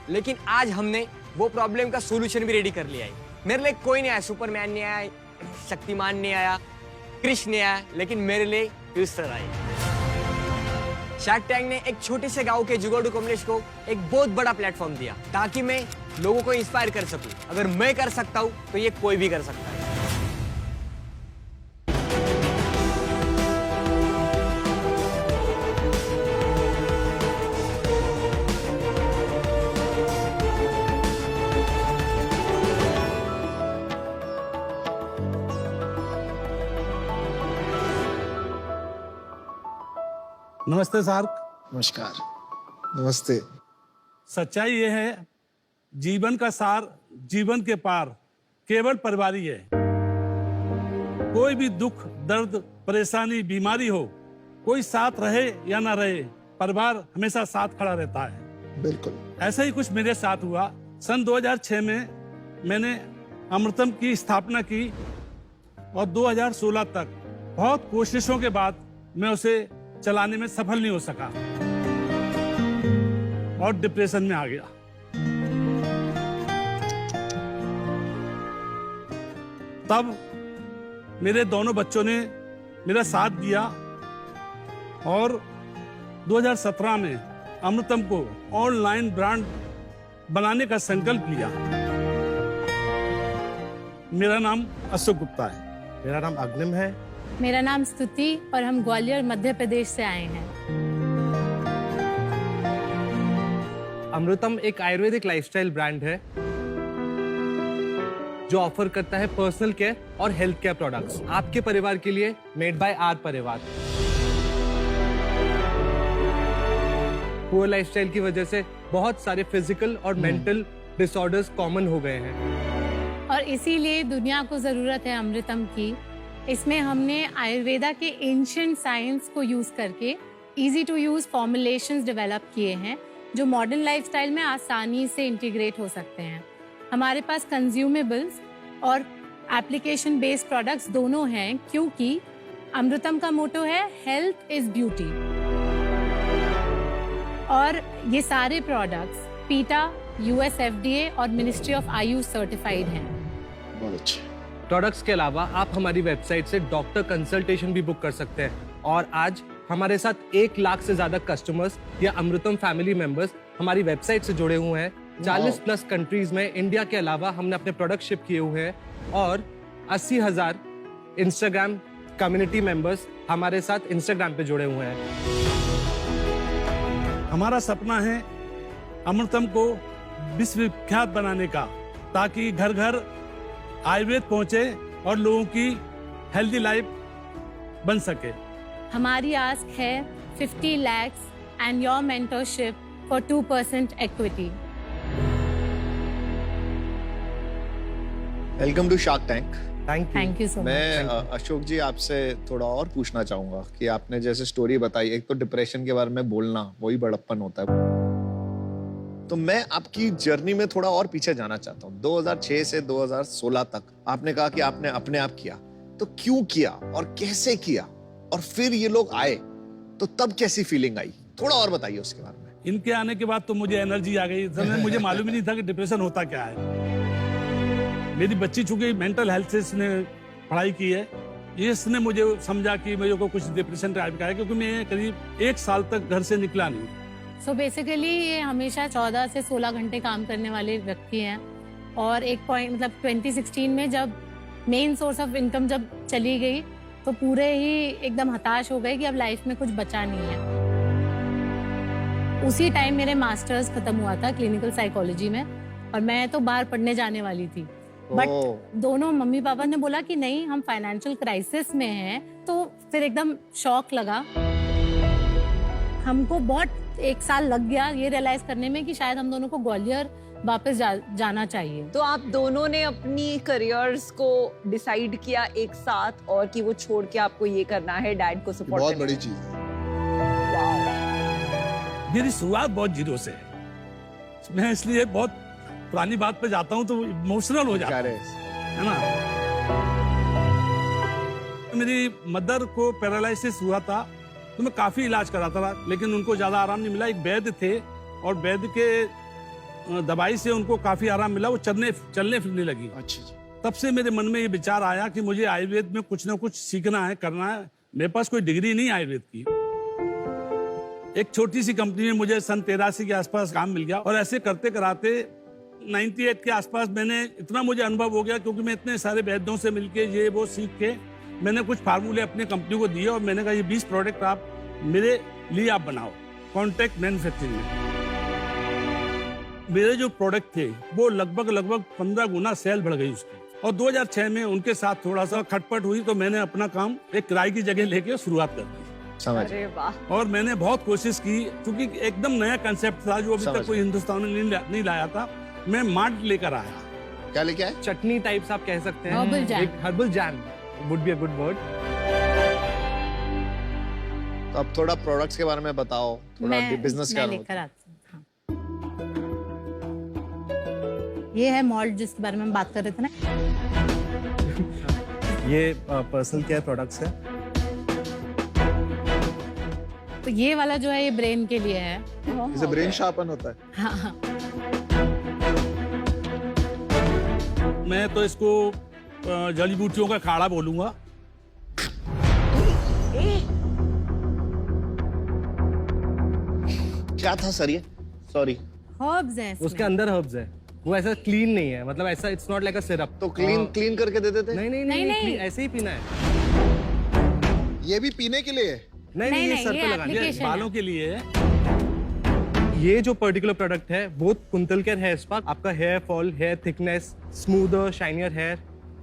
लेकिन आज हमने वो प्रॉब्लम का सोल्यूशन भी रेडी कर लिया है। मेरे लिए कोई नहीं आया, सुपरमैन नहीं आया, शक्तिमान नहीं आया, कृष्ण नहीं आया, लेकिन मेरे लिए यूस्टर आए। शार्क टैंक ने एक छोटे से गांव के जुगाड़ू कमलेश को एक बहुत बड़ा प्लेटफॉर्म दिया, ताकि मैं लोगों को इंस्पायर कर सकूं। अगर मैं कर सकता हूं तो ये कोई भी कर सकता है। नमस्ते सर। नमस्कार। नमस्ते। सच्चाई ये है, जीवन का सार जीवन के पार केवल परिवार ही है। कोई भी दुख, दर्द, परेशानी, बीमारी हो, कोई साथ रहे या ना रहे, परिवार हमेशा साथ खड़ा रहता है। बिल्कुल ऐसा ही कुछ मेरे साथ हुआ। सन 2006 में मैंने अमृतम की स्थापना की और 2016 तक बहुत कोशिशों के बाद मैं उसे चलाने में सफल नहीं हो सका और डिप्रेशन में आ गया। तब मेरे दोनों बच्चों ने मेरा साथ दिया और 2017 में अमृतम को ऑनलाइन ब्रांड बनाने का संकल्प लिया। मेरा नाम अशोक गुप्ता है। मेरा नाम अग्निम है। मेरा नाम स्तुति और हम ग्वालियर मध्य प्रदेश से आए हैं। अमृतम एक आयुर्वेदिक लाइफस्टाइल ब्रांड है जो ऑफर करता है पर्सनल केयर और हेल्थ केयर प्रोडक्ट्स आपके परिवार के लिए, मेड बाय आर परिवार। पुअर लाइफस्टाइल की वजह से बहुत सारे फिजिकल और मेंटल डिसऑर्डर्स कॉमन हो गए हैं और इसीलिए दुनिया को जरूरत है अमृतम की। इसमें हमने आयुर्वेदा के एंशिएंट साइंस को यूज करके easy to use formulations develop किए हैं जो मॉडर्न लाइफस्टाइल में आसानी से इंटीग्रेट हो सकते हैं। हमारे पास कंज्यूमेबल्स और एप्लीकेशन बेस्ड प्रोडक्ट्स दोनों हैं क्योंकि अमृतम का मोटो है हेल्थ इज ब्यूटी। और ये सारे प्रोडक्ट्स पीटा, US FDA और मिनिस्ट्री ऑफ आयुष सर्टिफाइड हैं। बहुत अच्छे। प्रोडक्ट्स के अलावा आप हमारी वेबसाइट से डॉक्टर कंसल्टेशन भी बुक कर सकते हैं और आज हमारे साथ 1 लाख से ज्यादा कस्टमर्स या अमृतम फैमिली मेंबर्स हमारी वेबसाइट से जुड़े हुए हैं। 40+ कंट्रीज में इंडिया के अलावा हमने अपने प्रोडक्ट शिप किए हुए हैं और 80,000 इंस्टाग्राम कम्युनिटी मेंबर्स हमारे साथ इंस्टाग्राम पे जुड़े हुए हैं। हमारा सपना है अमृतम को विश्वविख्यात बनाने का, ताकि घर घर आयुर्वेद पहुंचे और लोगों की हेल्दी लाइफ बन सके। हमारी आस्क है 50 lakhs and your mentorship for 2% equity. Welcome to shark Tank. Thank you so much. मैं अशोक जी आपसे थोड़ा और पूछना चाहूंगा कि आपने जैसे स्टोरी बताई, एक तो डिप्रेशन के बारे में बोलना वही बड़प्पन होता है, तो मैं आपकी जर्नी में थोड़ा और पीछे जाना चाहता हूँ। 2006 से 2016 तक आपने कहा कि आपने अपने आप किया, तो क्यों किया और कैसे किया, और फिर ये लोग आए तो तब कैसी फीलिंग आई, थोड़ा और बताइए उसके बारे में। इनके आने के बाद तो मुझे एनर्जी आ गई। मुझे मालूम ही नहीं था कि डिप्रेशन होता क्या है। मेरी बच्ची चूंकि मेंटल हेल्थ से इसने पढ़ाई की है, इसने मुझे समझा कि मेरे को कुछ डिप्रेशन टाइप का है, क्योंकि मैं करीब 1 साल तक घर से निकला नहीं। सो बेसिकली ये हमेशा 14 से 16 घंटे काम करने वाले व्यक्ति हैं और एक पॉइंट मतलब 2016 में जब मेन सोर्स ऑफ इनकम जब चली गई तो पूरे ही एकदम हताश हो गए कि अब लाइफ में कुछ बचा नहीं है। उसी टाइम मेरे मास्टर्स खत्म हुआ था क्लिनिकल साइकोलॉजी में और मैं तो बाहर पढ़ने जाने वाली थी, बट दोनों मम्मी पापा ने बोला कि नहीं, हम फाइनेंशियल क्राइसिस में हैं। तो फिर एकदम शॉक लगा। हमको बहुत 1 साल लग गया ये रियलाइज करने में कि शायद हम दोनों को ग्वालियर वापस जाना चाहिए। तो आप दोनों ने अपनी करियर्स को डिसाइड किया एक साथ और कि वो छोड़ के आपको ये करना है डैड को सपोर्ट। बहुत बड़ी चीज है। मेरी शुरुआत बहुत जीरो से है। मैं इसलिए बहुत पुरानी बात पे जाता हूँ तो इमोशनल हो जाता है ना। मेरी मदर को पैरालिसिस हुआ था तो मैं काफी इलाज कराता रहा, लेकिन उनको ज्यादा आराम नहीं मिला। एक वैद्य थे और वैद्य के दवाई से उनको काफी आराम मिला, वो चलने फिरने लगी। अच्छा। तब से मेरे मन में ये विचार आया कि मुझे आयुर्वेद में कुछ ना कुछ सीखना है, करना है। मेरे पास कोई डिग्री नहीं आयुर्वेद की। एक छोटी सी कंपनी में मुझे सन 83 के आसपास काम मिल गया और ऐसे करते कराते 98 के आसपास मैंने इतना मुझे अनुभव हो गया, क्योंकि मैं इतने सारे वैद्यों से मिलके ये वो सीख के मैंने कुछ फार्मूले अपने कंपनी को दिए और मैंने कहा ये 20 प्रोडक्ट आप मेरे लिए आप बनाओ कॉन्ट्रैक्ट मैन्युफैक्चरिंग में। मेरे जो प्रोडक्ट थे वो लगभग 15 गुना सेल बढ़ गई उसकी। और 2006 में उनके साथ थोड़ा सा खटपट हुई तो मैंने अपना काम एक किराए की जगह लेके शुरुआत कर दी। समझ अरे वाह। और मैंने बहुत कोशिश की, क्योंकि एकदम नया कंसेप्ट था जो अभी समझ तक कोई हिंदुस्तान में नहीं लाया था। मैं मार्ट लेकर आया। क्या लेके आए? चटनी टाइप्स आप कह सकते हैं। Herbal jam. एक herbal jam would be a good word. तो अब थोड़ा प्रोडक्ट्स के बारे में बताओ, थोड़ा बिजनेस क्या होता है? आती हूँ। ये है मॉल्ट जिसके बारे में हम बात कर रहे थे ना। ये पर्सनल केयर प्रोडक्ट्स है। तो ये वाला जो है ये ब्रेन के लिए है। इसे ब्रेन शार्पन होता है। हाँ हाँ। मैं तो इसको जड़ी बूटियों का काढ़ा बोलूंगा। क्या था सर ये? सॉरी। हर्ब्स हैं इसमें। उसके अंदर हर्ब्स है, वो ऐसा क्लीन नहीं है, मतलब ऐसा it's not like a syrup. तो क्लीन करके देते थे? नहीं नहीं नहीं, नहीं, नहीं। ऐसे ही पीना है। ये भी पीने के लिए है? नहीं, ये सर पे लगाना है, ये बालों के लिए है। ये जो पर्टिकुलर प्रोडक्ट है both Kuntal care hair spa, आपका hair fall, hair thickness, smoother shinier hair,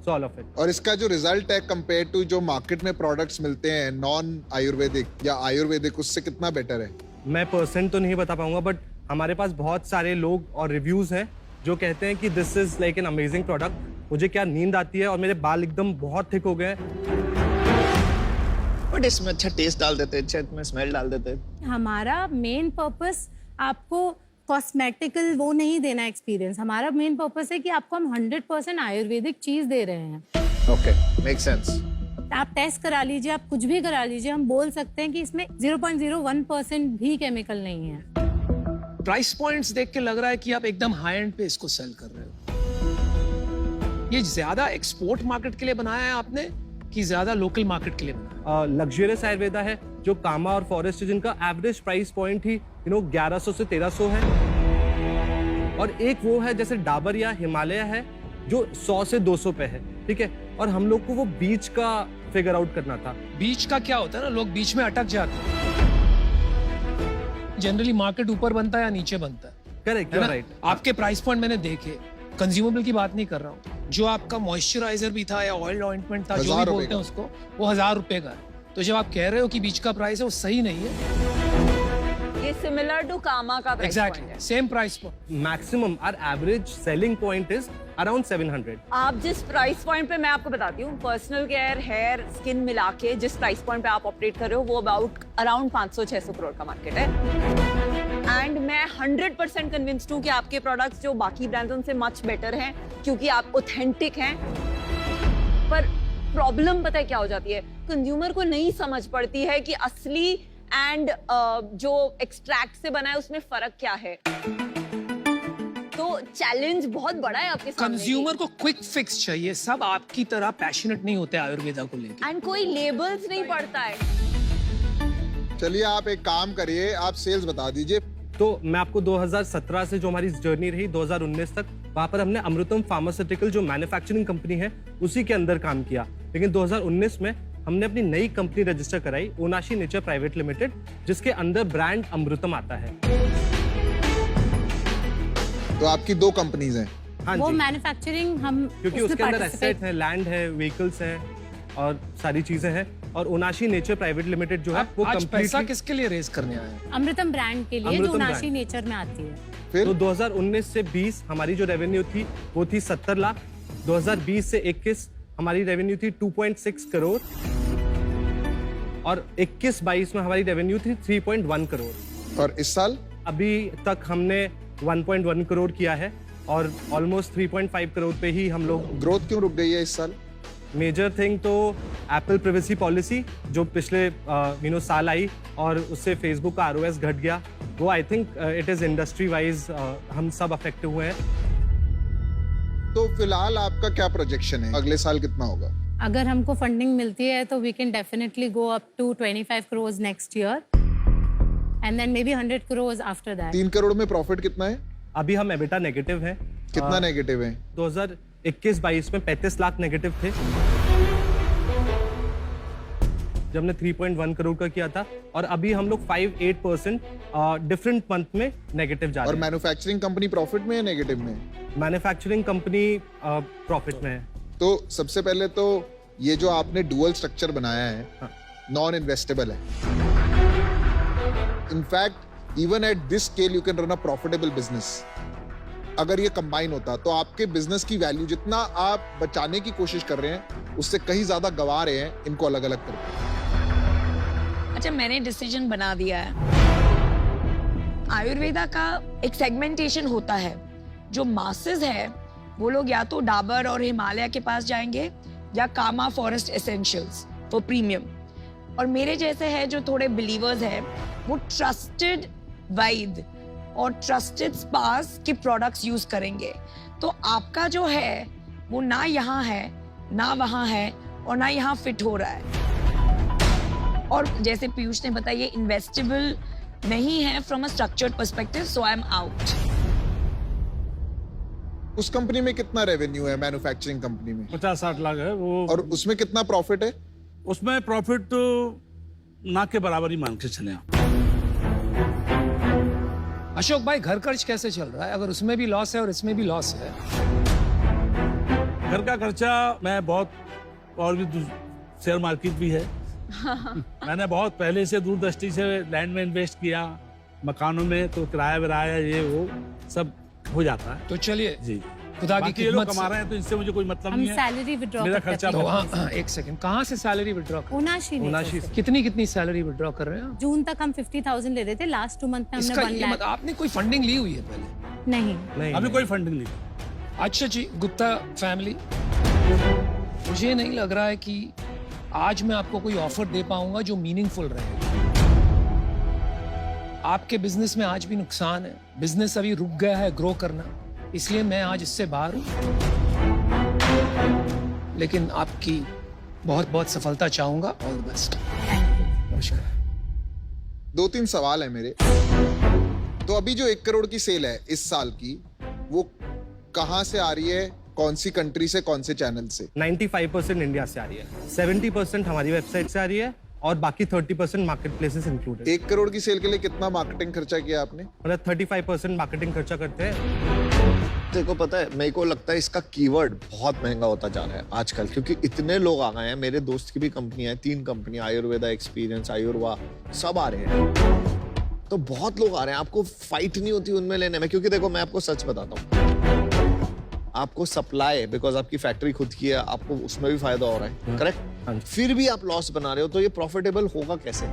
so all of it. और इसका जो रिजल्ट है कंपेयर टू जो मार्केट में प्रोडक्ट्स मिलते हैं नॉन आयुर्वेदिक या आयुर्वेदिक, उससे कितना बेटर है? मैं परसेंट तो नहीं बता पाऊंगा, बट हमारे पास बहुत सारे लोग और रिव्यूज हैं जो कहते हैं कि this is like an amazing product. मुझे क्या नींद आती है और मेरे बाल एकदम बहुत थिक हो गए हैं। बट इसमें अच्छा टेस्ट डाल देते, अच्छा इसमें स्मेल डाल देते। हमारा मेन पर्पस आपको कॉस्मेटिकल वो नहीं देना एक्सपीरियंस। हमारा मेन पर्पस है कि आपको हम 100% आयुर्वेदिक चीज दे रहे हैं। Okay, make sense. आप टेस्ट करा लीजिए, आप कुछ भी करा लीजिए, हम बोल सकते हैं कि इसमें 0.01% भी केमिकल नहीं है। प्राइस पॉइंट्स देख के लग रहा है कि आप एकदम हाई एंड पे इसको सेल कर रहे हो। ये ज्यादा एक्सपोर्ट मार्केट के लिए बनाया है आपने कि ज्यादा लोकल मार्केट के लिए बनाया? लग्जरियस आयुर्वेदा है जो कामा और फॉरेस्ट, जिनका एवरेज प्राइस पॉइंट ही 1100 से 1300 है। और एक वो है जैसे डाबर या हिमालय है जो 100 से 200 पे है, ठीक है। और हम लोग को वो बीच का फिगर आउट करना था। बीच का क्या होता है ना, लोग बीच में अटक जाते हैं। जनरली मार्केट ऊपर बनता है या नीचे बनता है। Correct, right. आपके प्राइस पॉइंट मैंने देखे, कंज्यूमेबल की बात नहीं कर रहा हूँ, जो आपका मॉइस्चराइजर भी था या ऑयल ऑइंटमेंट था, जो भी बोलते हैं उसको, वो 1000 रुपए का है। तो जब आप कह रहे हो कि बीच का प्राइस है, वो सही नहीं है। ये सिमिलर टू कामा का प्राइस पॉइंट है। Exactly same price point. Maximum our average selling point is around 700। आप जिस प्राइस पॉइंट पे, मैं आपको बताती हूँ, पर्सनल केयर, हेयर, स्किन मिला के जिस प्राइस पॉइंट पे आप ऑपरेट कर रहे हो, वो अराउंड 500-600 करोड़ का मार्केट है। एंड मैं 100% कन्विंस्ड हूँ कि आपके प्रोडक्ट्स जो बाकी ब्रांड्स उनसे मच बेटर हैं, क्योंकि आप ऑथेंटिक हैं। पर प्रॉब्लम पता है क्या हो जाती है, कंज्यूमर को नहीं समझ पड़ती है कि असली एंड जो एक्सट्रैक्ट से बना है उसमें फर्क क्या है। तो चैलेंज बहुत बड़ा है आपके सामने। कंज्यूमर को क्विक फिक्स चाहिए। सब आपकी तरह पैशनेट नहीं होते आयुर्वेदा को लेकर। एंड कोई लेबल्स नहीं पढ़ता है। चलिए आप एक काम करिए, आप सेल्स बता दीजिए। तो मैं आपको 2017 से जो हमारी जर्नी रही 2019 तक, वहाँ पर हमने अमृतम फार्मास्यूटिकल जो मैन्युफैक्चरिंग कंपनी है उसी के अंदर काम किया। लेकिन 2019 में हमने अपनी नई कंपनी रजिस्टर कराई, ओनाशी नेचर प्राइवेट लिमिटेड, जिसके अंदर ब्रांड अमृतम आता है। तो आपकी 2 कंपनीज हैं? हाँ वो जी, मैन्युफैक्चरिंग हम क्योंकि उसके अंदर एसेट है, लैंड है, व्हीकल्स हैं और सारी चीजें हैं। और ओनाशी नेचर प्राइवेट लिमिटेड जो है वो आज पैसा कंप्लीटली किसके लिए रेज करने आए हैं? अमृतम ब्रांड के लिए, जो अमृतम नाशी brand। नेचर में आती है। फिर तो 2019 से 20 हमारी जो रेवेन्यू थी वो थी 70 लाख। 2020 से 21 हमारी रेवेन्यू थी 2.6 करोड़। और 21-22 में हमारी रेवेन्यू थी 3.1 करोड़। और इस साल अभी तक हमने 1.1 करोड़ किया है और ऑलमोस्ट 3.5 करोड़ पे ही हम लोग। ग्रोथ क्यों रुक गई है इस साल? मेजर थिंग तो एप्पल प्राइवेसी पॉलिसी जो पिछले साल आई और उससे फेसबुक का ROS घट गया। वो I think it is industry wise हम सब अफेक्ट हुए हैं। तो फिलहाल आपका क्या प्रोजेक्शन है, अगले साल कितना होगा? अगर हमको फंडिंग मिलती है तो we can definitely go up to 25 crore next year and then maybe 100 crore after that. 3 crore में प्रॉफिट कितना है? अभी हम एबिटा नेगेटिव है। कितना नेगेटिव है? 2021-22 में 35 लाख नेगेटिव थे जब हमने 3.1 करोड़ का किया था। और अभी हम लोग 5-8% डिफरेंट मंथ में नेगेटिव जा रहे और हैं। मैन्युफैक्चरिंग कंपनी प्रॉफिट में है नेगेटिव में? मैन्युफैक्चरिंग कंपनी प्रॉफिट में है। तो सबसे पहले तो ये जो आपने डुअल स्ट्रक्चर बनाया है, नॉन इन्वेस्टेबल है। In fact even at this scale you can run a profitable business. अगर ये कंबाइन होता तो आपके बिजनेस की वैल्यू जितना आप बचाने की कोशिश कर रहे हैं उससे कहीं ज्यादा गंवा रहे हैं इनको अलग अलग करके। अच्छा, मैंने डिसीजन बना दिया है। आयुर्वेदा का एक सेगमेंटेशन होता है। जो मासेस है वो लोग या तो डाबर और हिमालय के पास जाएंगे या कामा फॉरेस्ट एसेंशियल्स फॉर प्रीमियम, और मेरे जैसे है जो थोड़े बिलीवर्स है वो ट्रस्टेड वैद्य और ट्रस्टेड स्पास के प्रोडक्ट्स यूज करेंगे। तो आपका जो है वो ना यहाँ है ना वहाँ है और ना यहाँ फिट हो रहा है। और जैसे पीयूष ने बताया ये इन्वेस्टेबल नहीं है from a structured perspective, so I am out. उस कंपनी में कितना रेवेन्यू है मैन्युफैक्चरिंग कंपनी में? 50-60 लाख है वो। और उसमें कितना प्रॉफिट है? उसमें प्रॉफिट तो ना के बराबर ही मान के चले आप। अशोक भाई, घर खर्च कैसे चल रहा है? अगर उसमें भी लॉस है और इसमें भी लॉस है। घर का खर्चा मैं बहुत, और भी शेयर मार्केट भी है। मैंने बहुत पहले से दूरदृष्टि से लैंड में इन्वेस्ट किया, मकानों में, तो किराया विराया ये वो सब हो जाता है। तो चलिए जी, खुदा की बाकी ये लोग खिदमत कमा से- रहे हैं तो इनसे मुझे कोई मतलब हम नहीं है। सैलरी विड्रॉ मेरा करते खर्चा हैं। तो बहुत एक सेकंड, कहाँ से सैलरी विड्रॉ कर? उनाशी कितनी कितनी सैलरी विड्रॉ कर रहे हैं आप? जून तक हम 50,000 ले रहे थे, लास्ट 2 मंथ में हमने इसका 1 ये लाख। मत, आपने कोई फंडिंग ली हुई है पहले? नहीं, अभी कोई फंडिंग नहीं। अच्छा जी, गुप्ता फैमिली, मुझे नहीं लग रहा है कि आज मैं आपको कोई ऑफर दे पाऊंगा जो मीनिंगफुल रहे। आपके बिजनेस में आज भी नुकसान है, बिजनेस अभी रुक गया है ग्रो करना, इसलिए मैं आज इससे बाहर हूं। लेकिन आपकी बहुत बहुत सफलता चाहूंगा। All the best. नमस्कार। 2-3 सवाल है मेरे। तो अभी जो 1 करोड़ की सेल है इस साल की, वो कहाँ से आ रही है? कौन सी कंट्री से, कौन से चैनल से? 95% इंडिया से आ रही है, 70% हमारी वेबसाइट से आ रही है और बाकी 30% मार्केट प्लेसेस इंक्लूडेड। 1 करोड़ की सेल के लिए कितना मार्केटिंग खर्चा किया आपने? मतलब 35% मार्केटिंग खर्चा करते हैं। देखो पता है, मेरे को लगता है इसका कीवर्ड बहुत महंगा होता जा रहा है आजकल, क्योंकि इतने लोग आ गए हैं। मेरे दोस्त की भी कंपनी है, 3 कंपनियां, आयुर्वेदा एक्सपीरियंस, आयुर्वा, सब आ रहे हैं। तो बहुत लोग आ रहे हैं, आपको फाइट नहीं होती उनमें लेने में। क्योंकि देखो मैं आपको सच बताता हूँ, आपको सप्लाई, बिकॉज आपकी फैक्ट्री खुद की है, आपको उसमें भी फायदा हो रहा है, करेक्ट? फिर भी आप लॉस बना रहे हो, तो ये प्रॉफिटेबल होगा कैसे?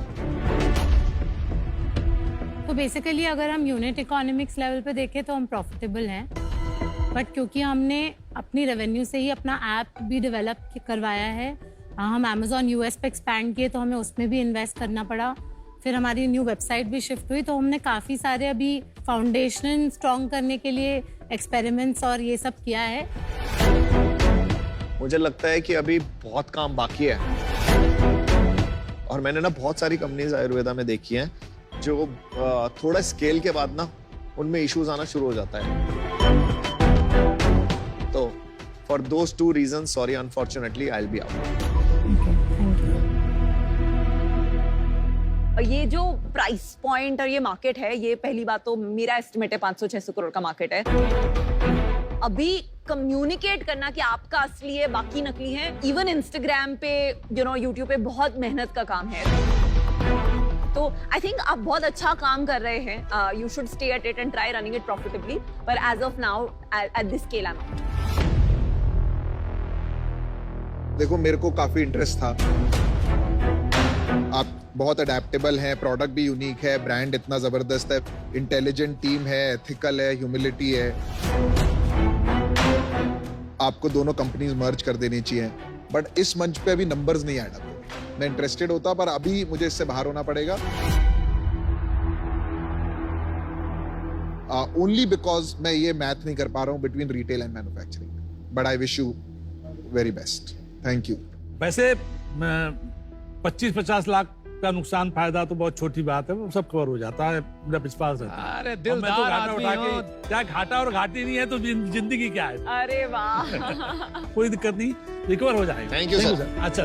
तो बेसिकली अगर हम यूनिट इकोनॉमिक्स लेवल पे देखें तो हम प्रॉफिटेबल हैं, बट क्योंकि हमने अपनी रेवेन्यू से ही अपना ऐप भी डेवलप करवाया है, हम अमेजोन यूएस पे एक्सपैंड किए तो हमें उसमें भी इन्वेस्ट करना पड़ा, फिर हमारी न्यू वेबसाइट भी शिफ्ट हुई, तो हमने काफ़ी सारे अभी फाउंडेशन स्ट्रॉन्ग करने के लिए एक्सपेरिमेंट्स और ये सब किया है। मुझे लगता है कि अभी बहुत काम बाकी है, और मैंने ना बहुत सारी कंपनीज आयुर्वेदा में देखी हैं जो थोड़ा स्केल के बाद ना उनमें इश्यूज आना शुरू हो जाता है। तो for those 2 reasons, sorry, unfortunately I will be out. ये जो प्राइस पॉइंट और ये मार्केट है, ये पहली बात तो मेरा एस्टिमेट है 500-600 करोड़ का मार्केट है। अभी कम्युनिकेट करना कि आपका असली है बाकी नकली है, इवन इंस्टाग्राम पे, यूट्यूब पे बहुत मेहनत का काम है। तो आई थिंक आप बहुत अच्छा काम कर रहे हैं। You should stay at it and try running it profitably, पर as of now at this scale I am out. देखो मेरे को काफी इंटरेस्ट था, आप बहुत अडेप्टेबल हैं, प्रोडक्ट भी यूनिक है, ब्रांड इतना जबरदस्त है, इंटेलिजेंट टीम है, एथिकल है, ह्यूमिलिटी है। आपको दोनों कंपनीज मर्ज कर देनी चाहिए, बट इस मंच पे अभी नंबर्स नहीं ऐड अप। मैं इंटरेस्टेड होता, पर अभी मुझे इससे बाहर होना पड़ेगा, ओनली बिकॉज मैं ये मैथ नहीं कर पा रहा हूँ between retail and manufacturing. But I wish you very best. Thank you. वैसे 25-50 लाख का नुकसान फायदा तो बहुत छोटी बात है, वो सब कवर हो जाता है, मेरा विश्वास रहता है। अरे अब मैं दिलदार तो घाटा आदमी उठा हो। के, क्या घाटा और घाटी नहीं है तो जिंदगी क्या है? अरे वाह। कोई दिक्कत नहीं, रिकवर हो जाएगा। Thank you, sir. अच्छा,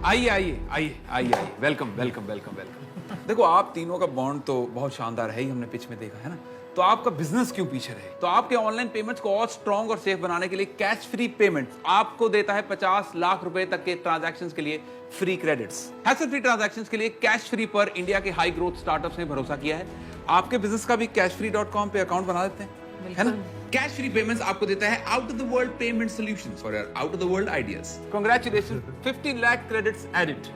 आइए आइए आइए आइए आइए, वेलकम वेलकम वेलकम वेलकम। देखो आप तीनों का बॉन्ड तो बहुत शानदार है ही, हमने पिच में देखा है ना। तो आपका बिजनेस क्यों पीछे रहे? तो आपके ऑनलाइन पेमेंट्स को और स्ट्रॉन्ग और सेफ बनाने के लिए कैश फ्री पेमेंट्स आपको देता है 50 लाख रुपए तक के ट्रांजैक्शंस के लिए free credits. Hassle free transactions के लिए कैश फ्री पर इंडिया के हाई ग्रोथ स्टार्टअप्स ने भरोसा किया है। आपके बिजनेस का भी cashfree.com पे अकाउंट बना देते हैं, है ना? कैश फ्री पेमेंट्स आपको देता है out of the world payment solutions for your out of the world ideas. Congratulations, 15 lakh credits added.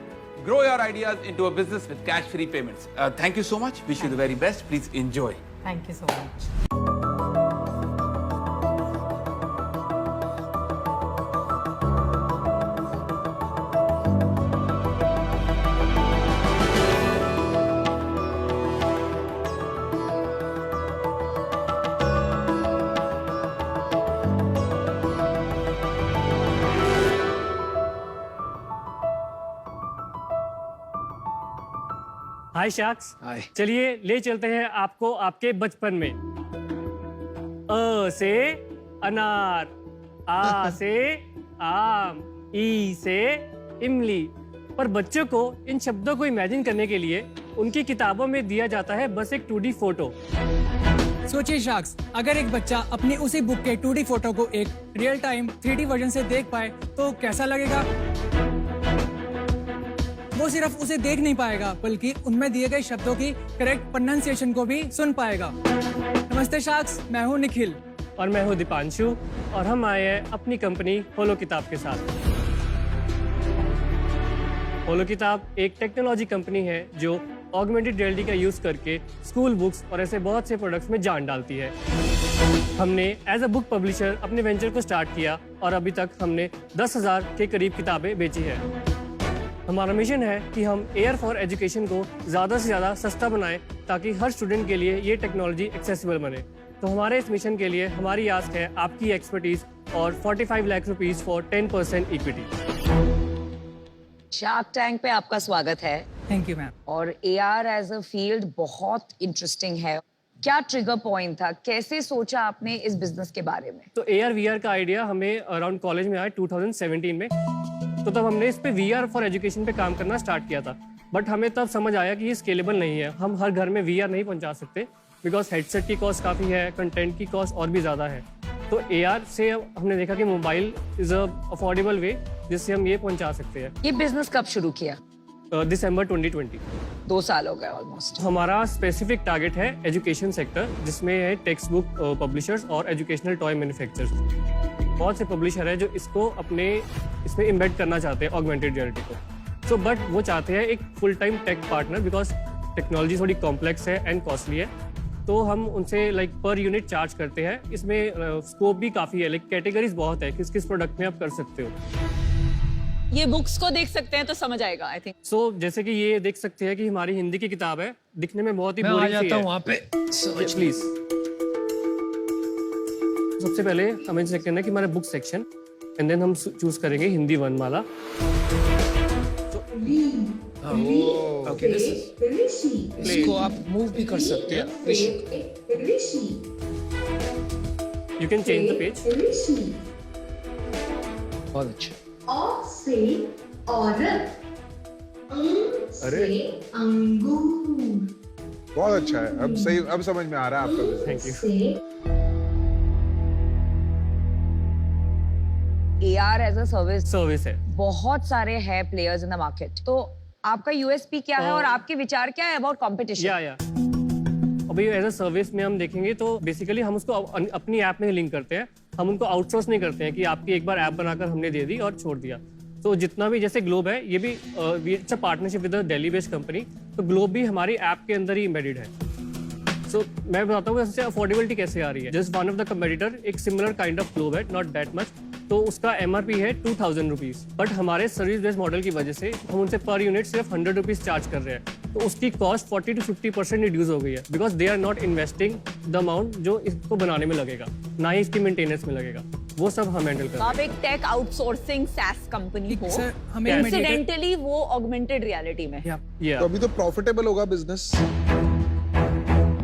Grow your ideas into a business with cash free payments. Thank you so much. Wish you the very best. Please enjoy. Thank you so much. Hi sharks, hi. चलिए ले चलते हैं आपको आपके बचपन में। अ से अनार, आ से आम, ई से इमली। पर बच्चों को इन शब्दों को इमेजिन करने के लिए उनकी किताबों में दिया जाता है बस एक 2D फोटो। सोचिए शाक्स, अगर एक बच्चा अपनी उसी बुक के 2D फोटो को एक रियल टाइम 3D वर्जन से देख पाए तो कैसा लगेगा? वो सिर्फ उसे देख नहीं पाएगा बल्कि उनमें दिए गए शब्दों की करेक्ट प्रोनाउंसिएशन को भी सुन पाएगा। नमस्ते शाक्स, मैं हूँ निखिल। और मैं हूँ दीपांशु, और हम आए हैं अपनी कंपनी होलो किताब के साथ। होलो किताब एक टेक्नोलॉजी कंपनी है जो ऑगमेंटेड रियलिटी का यूज करके स्कूल बुक्स और ऐसे बहुत से प्रोडक्ट्स में जान डालती है। हमने एज अ बुक पब्लिशर अपने वेंचर को स्टार्ट किया और अभी तक हमने 10,000 के करीब किताबें बेची है। हमारा मिशन है कि हम एयर फॉर एजुकेशन को ज़्यादा से ज़्यादा सस्ता बनाएं ताकि हर स्टूडेंट के लिए ये टेक्नोलॉजी एक्सेसिबल बने। तो हमारे इस मिशन के लिए हमारी आस्क है आपकी एक्सपर्टीज और 45 lakh rupees for 10% equity. Shark tank पे आपका स्वागत है। Thank you ma'am. और AR एज अ फील्ड बहुत इंटरेस्टिंग है। क्या ट्रिगर पॉइंट था, कैसे सोचा आपने इस बिजनेस के बारे में? तो AR VR का आइडिया हमें अराउंड कॉलेज में आया 2017 में। तो तब हमने इस पे VR फॉर एजुकेशन पे काम करना स्टार्ट किया था। बट हमें तब समझ आया कि ये स्केलेबल नहीं है, हम हर घर में VR नहीं पहुंचा सकते बिकॉज हेडसेट की कॉस्ट काफ़ी है, कंटेंट की कॉस्ट और भी ज़्यादा है। तो AR से हमने देखा कि मोबाइल इज़ अ अफोर्डेबल वे जिससे हम ये पहुंचा सकते हैं। ये बिजनेस कब शुरू किया? दिसंबर 2020। 2 साल हो गए ऑलमोस्ट। हमारा स्पेसिफिक टारगेट है एजुकेशन सेक्टर, जिसमें है टेक्स्ट बुक पब्लिशर्स और एजुकेशनल टॉय मैन्युफैक्चरर्स। बहुत से पब्लिशर है जो इसको अपने इसमें इम्बेड करना चाहते हैं ऑगमेंटेड रियलिटी को। सो बट वो चाहते हैं एक full time tech partner because technology थोड़ी कॉम्प्लेक्स है एंड कॉस्टली है। तो हम उनसे लाइक पर यूनिट चार्ज करते हैं। इसमें स्कोप भी काफ़ी है, लाइक कैटेगरीज बहुत है, किस किस प्रोडक्ट में आप कर सकते हो। ये बुक्स को देख सकते हैं तो समझ आएगा आई थिंक। सो जैसे कि ये देख सकते हैं कि हमारी हिंदी की किताब है, दिखने में बहुत ही मैं आ बोरिंग सी जाता है। हूँ वहाँ पे। प्लीज सबसे पहले हमें चेक करना है कि हमारा बुक सेक्शन एंड देन हम चूज करेंगे हिंदी वर्णमाला। ओके, इसको आप मूव भी कर सकते हैं। You can change the page. बहुत अच्छा। से औरत, अरे अंगूर, बहुत अच्छा है। अब सही, अब समझ में आ रहा है आपका। Thank you. AR as a service है। बहुत सारे है प्लेयर्स इन द मार्केट। तो आपका USP क्या है और आपके विचार क्या है अबाउट कंपटीशन? या अभी एज अ सर्विस में हम देखेंगे तो बेसिकली हम उसको अपनी ऐप में लिंक करते हैं। हम उनको आउटसोर्स नहीं करते हैं कि आपकी एक बार ऐप बनाकर हमने दे दी और छोड़ दिया। तो जितना भी जैसे ग्लोब है, ये भी it's a partnership with a Delhi based company. तो ग्लोब भी हमारी ऐप के अंदर ही एम्बेडेड है। सो मैं बताता हूँ इससे अफोर्डेबिलिटी कैसे आ रही है। Just one of the competitor एक सिमिलर काइंड ऑफ ग्लोब है, नॉट दैट मच। तो उसका MRP है 2000 रुपीज। बट हमारे सर्विस बेस्ड मॉडल की वजह से हम उनसे पर यूनिट सिर्फ 100 रुपीज चार्ज कर रहे हैं। तो उसकी कॉस्ट 40 to 50% रिड्यूस हो गई है because they are not investing the amount जो इसको बनाने में लगेगा, ना ही इसकी मेंटेनेंस में लगेगा। वो सब हम हैंडल कर रहे हैं। आप एक टेक आउटसोर्सिंग SaaS कंपनी हो, सर, हमें इंसिडेंटली वो ऑगमेंटेड रियलिटी में। तो अभी तो प्रॉफिटेबल होगा बिजनेस?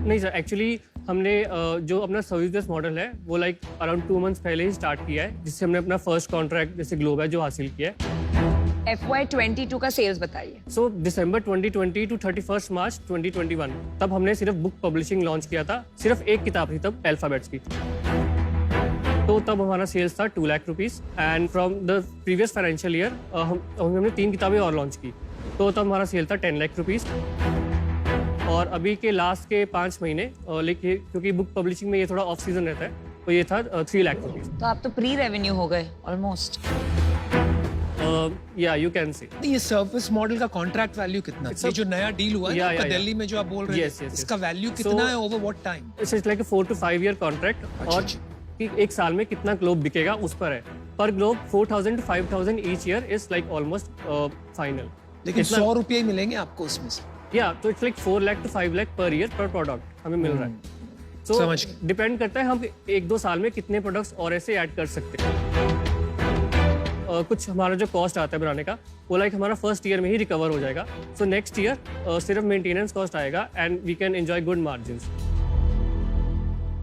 नहीं सर, एक्चुअली हमने जो अपना सर्विस बेस्ड मॉडल है वो लाइक अराउंड 2 मंथ्स पहले ही स्टार्ट किया है, जिससे हमने अपना फर्स्ट कॉन्ट्रैक्ट जैसे ग्लोब है जो हासिल किया है। FY22 का सेल्स बताइए। सो दिसंबर 2020 टू 31 मार्च 2021 तब हमने सिर्फ बुक पब्लिशिंग लॉन्च किया था। सिर्फ एक किताब थी तब, अल्फाबेट्स की। तो तब हमारा सेल्स था 2 lakh rupees and from the previous financial year हमने 3 किताबें और लॉन्च की, तो तब हमारा सेल था 10 लाख रुपीस। और अभी के लास्ट के 5 महीने लेकिन क्योंकि बुक पब्लिशिंग में ये थोड़ा ऑफ सीजन रहता है, तो ये था 3 लाख रुपीस। तो आप तो प्री रेवेन्यू हो गए ऑलमोस्ट। या यू कैन से। ये सर्विस मॉडल का कॉन्ट्रैक्ट वैल्यू कितना है? ये जो नया डील हुआ है Yeah, आपका yeah, दिल्ली में जो आप बोल रहे हैं, Yes. इसका वैल्यू कितना है over what time? It's like 4 to 5 year contract, और कि एक साल में कितना ग्लोब बिकेगा उस पर है। पर globe 4,000 to 5,000 each year is like almost final. लेकिन 100 रुपये ही मिलेंगे आपको उसमें से। या तो it's like 4 lakh to 5 lakh per year पर प्रोडक्ट हमें मिल रहा है। तो समझ गए। डिपेंड करता है हम 1-2 साल में कितने प्रोडक्ट्स और ऐसे ऐड कर सकते हैं। कुछ हमारा जो कॉस्ट आता है बनाने का वो लाइक हमारा फर्स्ट ईयर में ही रिकवर हो जाएगा। सो नेक्स्ट ईयर सिर्फ मेंटेनेंस कॉस्ट आएगा and we can enjoy good margins.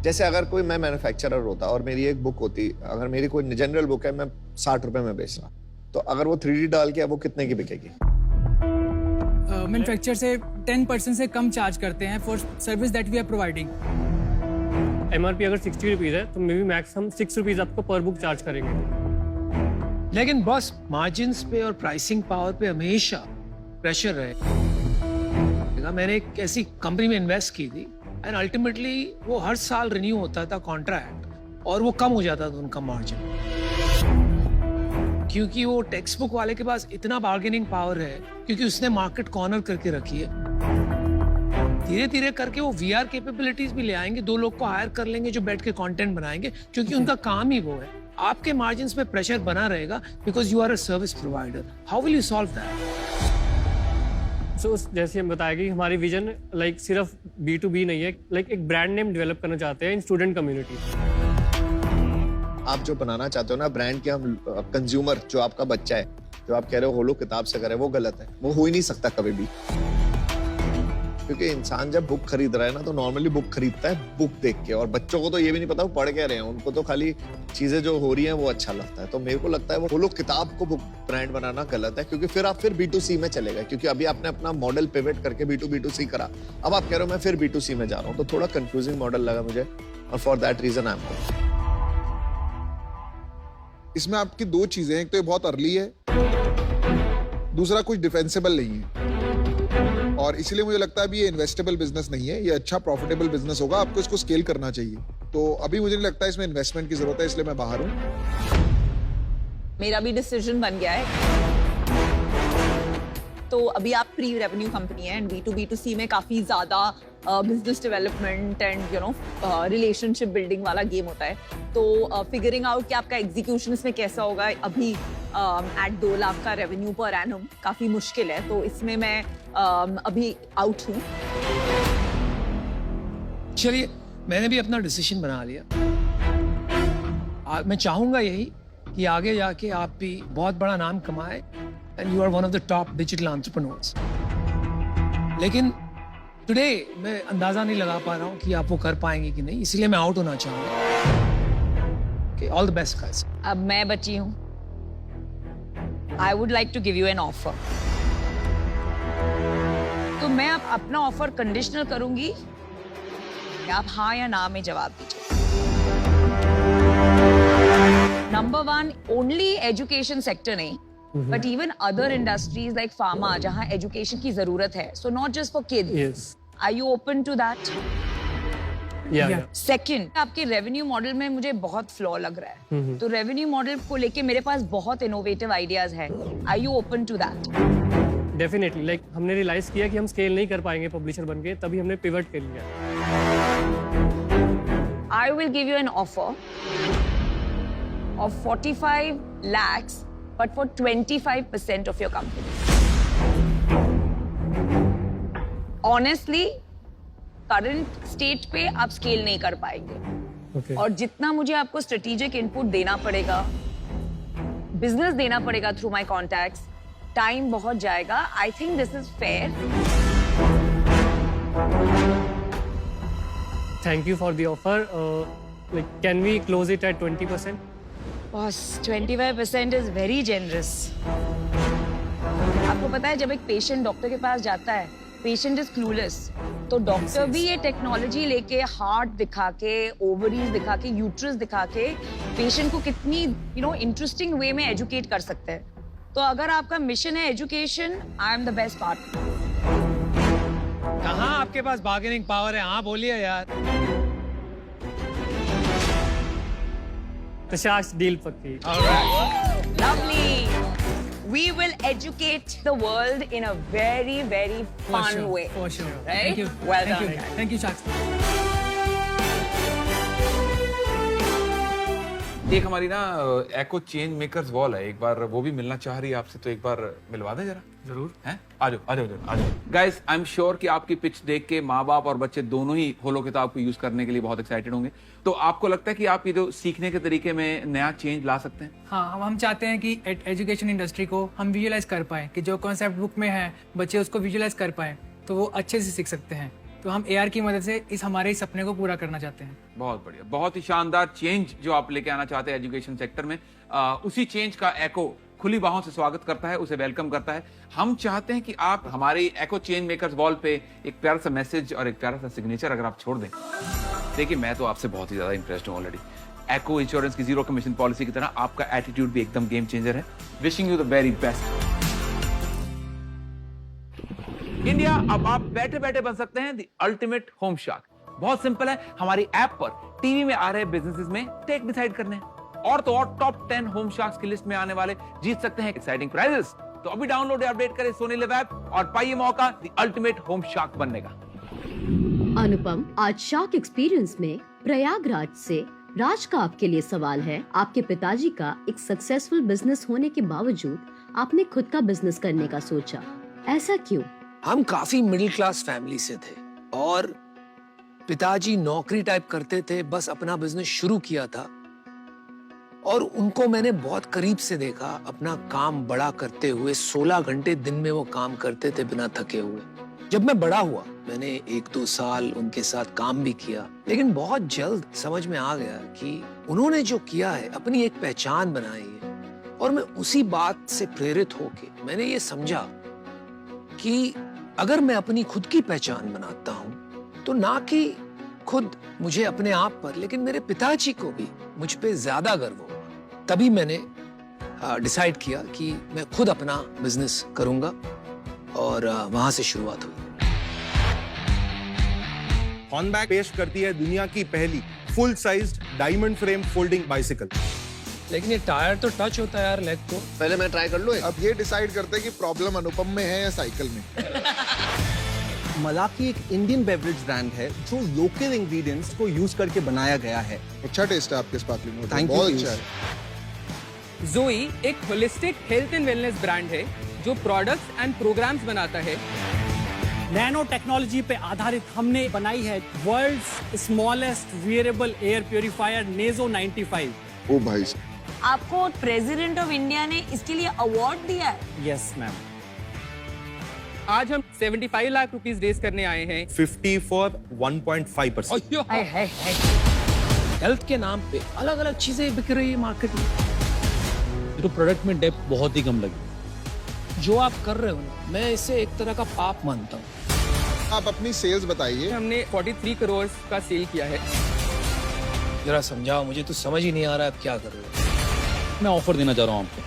जैसे अगर कोई मैं मैन्युफैक्चरर होता और मेरी एक बुक होती, अगर मेरी कोई जनरल बुक है, मैं 60 रुपए में बेच रहा, तो अगर वो 3D डाल के वो कितने की बिकेगी? मैन्युफैक्चरर से 10% से कम चार्ज करते हैं for service that we are providing. MRP अगर 60 रुपीज है तो मे बी मैक्स हम 6 रुपीज आपको पर बुक चार्ज करेंगे। लेकिन बॉस मार्जिन्स पे और प्राइसिंग पावर पे हमेशा प्रेशर रहेगा। मैंने एक ऐसी कंपनी में इन्वेस्ट की थी एंड अल्टीमेटली वो हर साल रिन्यू होता था कॉन्ट्रैक्ट और वो कम हो जाता था उनका मार्जिन, क्योंकि वो टेक्स्ट बुक वाले के पास इतना बार्गेनिंग पावर है, क्योंकि उसने मार्केट कॉर्नर करके रखी है। धीरे धीरे करके वो VR कैपेबिलिटीज भी ले आएंगे, 2 लोग को हायर कर लेंगे जो बैठ के कंटेंट बनाएंगे, क्योंकि उनका काम ही वो है। आपके मार्जिन्स पे प्रेशर बना रहेगा because you are a service provider. How will you solve that? So जैसे हम बताया कि हमारी विजन लाइक सिर्फ B2B नहीं है, लाइक एक ब्रांड नेम डेवलप करना चाहते हैं इन स्टूडेंट कम्युनिटी। आप जो बनाना चाहते हो ना ब्रांड के, हम कंज्यूमर जो आपका बच्चा है, जो आप कह रहे हो होलो किताब से करे, वो गलत है। वो हो ही नहीं सकता कभी भी, क्योंकि इंसान जब बुक खरीद रहा है ना तो नॉर्मली बुक खरीदता है बुक देख के, और बच्चों को तो ये भी नहीं पता वो पढ़ क्या रहे हैं, उनको तो खाली चीजें जो हो रही हैं वो अच्छा लगता है। तो मेरे को लगता है वो लोग किताब को बुक ब्रांड बनाना गलत है, क्योंकि फिर आप B2C में चले गए, क्योंकि अभी आपने अपना मॉडल पिवट करके B2B2C करा, अब आप कह रहे हो मैं फिर B2C में जा रहा हूँ, तो थोड़ा कंफ्यूजिंग मॉडल लगा मुझे, और for that reason I am. इसमें आपकी 2 चीजें हैं, एक तो ये बहुत अर्ली है, दूसरा कुछ डिफेंसिबल नहीं है, और इसीलिए मुझे लगता है अभी ये इन्वेस्टेबल बिजनेस नहीं है, ये अच्छा प्रॉफिटेबल बिजनेस होगा, आपको इसको स्केल करना चाहिए। तो अभी मुझे नहीं लगता है इसमें इन्वेस्टमेंट की जरूरत है, इसलिए मैं बाहर हूँ। मेरा भी डिसीजन बन गया है। तो अभी आप प्री रेवेन्यू कंपनी है एंड B2B2C में काफी ज्यादा business development and you know relationship building वाला गेम होता है। तो फिगरिंग आउट कि आपका एग्जीक्यूशन इसमें कैसा होगा अभी एट 2 लाख का रेवेन्यू पर एनम काफी मुश्किल है, तो इसमें मैं अभी आउट हूँ। चलिए, मैंने भी अपना डिसीजन बना लिया। मैं चाहूंगा यही कि आगे जाके आप भी बहुत बड़ा नाम कमाए and you are one of the top digital entrepreneurs. लेकिन टुडे मैं अंदाजा नहीं लगा पा रहा हूँ कि आप वो कर पाएंगे कि नहीं, इसलिए मैं आउट होना चाहूंगा। All the best guys. अब मैं बची हूँ। I would like to give you an offer. तो मैं अब अपना ऑफर कंडीशनल करूंगी, आप हाँ या ना में जवाब दीजिए। नंबर 1, ओनली एजुकेशन सेक्टर नहीं, but even other industries like pharma जहां एजुकेशन की जरूरत है, so not just for kids. Are you open to that? Second, आपके रेवेन्यू मॉडल में मुझे बहुत फ्लॉ लग रहा है, तो रेवेन्यू मॉडल को लेके मेरे पास बहुत इनोवेटिव आइडियाज है। Are you open to that? Definitely, like हमने रियलाइज किया कि हम स्केल नहीं कर पाएंगे पब्लिशर बन के, तभी हमने पिवट कर लिया। I will give you an offer of 45 lakhs but for 25% of your company. Honestly, current state पे आप स्केल नहीं कर पाएंगे। और जितना मुझे आपको स्ट्रेटेजिक इनपुट देना पड़ेगा, बिजनेस देना पड़ेगा थ्रू माय कॉन्टैक्ट्स, टाइम बहुत जाएगा। I think this is fair. Thank you for the offer. Like, can we close it at 20%? Boss, 25% is very generous. आपको पता है जब एक पेशेंट डॉक्टर के पास जाता है, पेशेंट इज क्लूलेस, तो डॉक्टर भी ये टेक्नोलॉजी लेके हार्ट दिखा के, ओवरीज दिखा के, यूट्रस दिखा के पेशेंट को कितनी इंटरेस्टिंग वे में एजुकेट कर सकते हैं। तो अगर आपका मिशन है education, I am the best partner. कहाँ आपके पास बार्गेनिंग पावर है? हाँ बोलिए यार। तो शार्क्स डील पक्की। Lovely. We will educate the world in a very, very fun way. For sure. Right? Thank you. Well Thank done. you. Thank you, Sharks. एक हमारी ना एको चेंज मेकर्स वॉल है, एक बार वो भी मिलना चाह रही है आपसे, तो एक बार मिलवा दे जरा। जरूर। हैं? आ जाओ। गाइस, आई एम श्योर कि आपकी पिच देख के माँ बाप और बच्चे दोनों ही होलो किताब को यूज करने के लिए बहुत एक्साइटेड होंगे। तो आपको लगता है कि आप ये जो सीखने के तरीके में नया चेंज ला सकते हैं? हाँ, हम चाहते हैं कि एजुकेशन इंडस्ट्री को हम विजुअलाइज कर पाए कि जो कॉन्सेप्ट बुक में है बच्चे उसको विजुअलाइज कर पाए तो वो अच्छे से सीख सकते हैं। तो हम AR की मदद से इस हमारे सपने को पूरा करना चाहते हैं। बहुत बढ़िया, बहुत ही शानदार चेंज जो आप लेके आना चाहते हैं एजुकेशन सेक्टर में, उसी चेंज का एको खुली बाहों से स्वागत करता है, उसे वेलकम करता है। हम चाहते हैं कि आप हमारी एको चेंज मेकर्स वॉल पे एक प्यारा सा मैसेज और एक प्यारा सा सिग्नेचर अगर आप छोड़ दें। देखिए, मैं तो आपसे बहुत ही ज्यादा इंप्रेस्ड हूँ ऑलरेडी। एको इंश्योरेंस की जीरो कमीशन पॉलिसी की तरह आपका एटीट्यूड भी एकदम गेम चेंजर है। Wishing you the very best. India, अब आप बैठे बैठे बन सकते हैं द अल्टीमेट होम शार्क। बहुत सिंपल है, हमारी ऐप पर टीवी में आ रहे बिजनेसेस में टेक डिसाइड करने हैं, और तो और टॉप 10 होम शार्क्स की लिस्ट में आने वाले जीत सकते हैं एक्साइटिंग प्राइजेस। तो अभी डाउनलोड या अपडेट करें सोनी लिव ऐप और पाइए मौका द अल्टीमेट होम शार्क बनने का। अनुपम, आज शार्क एक्सपीरियंस में प्रयागराज से राज का आपके लिए सवाल है। आपके पिताजी का एक सक्सेसफुल बिजनेस होने के बावजूद आपने खुद का बिजनेस करने का सोचा, ऐसा क्यों? हम काफी मिडिल क्लास फैमिली से थे और पिताजी नौकरी टाइप करते थे, बस अपना बिजनेस शुरू किया था और उनको मैंने बहुत करीब से देखा अपना काम बड़ा करते हुए। 16 घंटे दिन में वो काम करते थे बिना थके हुए। जब मैं बड़ा हुआ, मैंने 1-2 साल उनके साथ काम भी किया, लेकिन बहुत जल्द समझ में आ गया कि उन्होंने जो किया है, अपनी एक पहचान बनाई है। और मैं उसी बात से प्रेरित होके मैंने ये समझा कि अगर मैं अपनी खुद की पहचान बनाता हूं तो ना कि खुद मुझे अपने आप पर, लेकिन मेरे पिताजी को भी मुझ पे ज्यादा गर्व होगा। तभी मैंने डिसाइड किया कि मैं खुद अपना बिजनेस करूंगा और वहां से शुरुआत हुई। हॉर्नबैक पेश करती है दुनिया की पहली full sized diamond frame folding bicycle. लेकिन ये टायर तो टच होता है यार लेग को। पहले मैं ट्राई कर लूं। अब ये डिसाइड करते हैं कि प्रॉब्लम अनुपम में है या साइकिल में। मलाकी एक इंडियन बेवरेज ब्रांड है जो लोकल इंग्रेडिएंट्स को यूज करके बनाया गया है। अच्छा टेस्ट है आपके स्पार्कलिंग वाटर, Thank you, बहुत Piyuष। अच्छा है। जोई एक holistic health and wellness brand है जो प्रोडक्ट्स एंड प्रोग्राम्स बनाता है। नैनो टेक्नोलॉजी पे आधारित हमने बनाई है world's smallest wearable air purifier नेजो 95। ओ भाई, आपको प्रेसिडेंट ऑफ इंडिया ने इसके लिए अवार्ड दिया है। Yes ma'am. आज हम 75 लाख रुपीस रेस करने आए हैं। 50 फॉर 1.5%। हेल्थ के नाम पे अलग अलग चीजें बिक रही है मार्केट में। तो प्रोडक्ट में डेप्थ बहुत ही कम लगी। जो आप कर रहे हो ना, मैं इसे एक तरह का पाप मानता हूँ। आप अपनी सेल्स बताइए। हमने 43 करोड़ का सेल किया है। जरा समझाओ मुझे, तो समझ ही नहीं आ रहा है आप क्या कर रहे हो। मैं ऑफर देना चाह रहा हूँ आपको।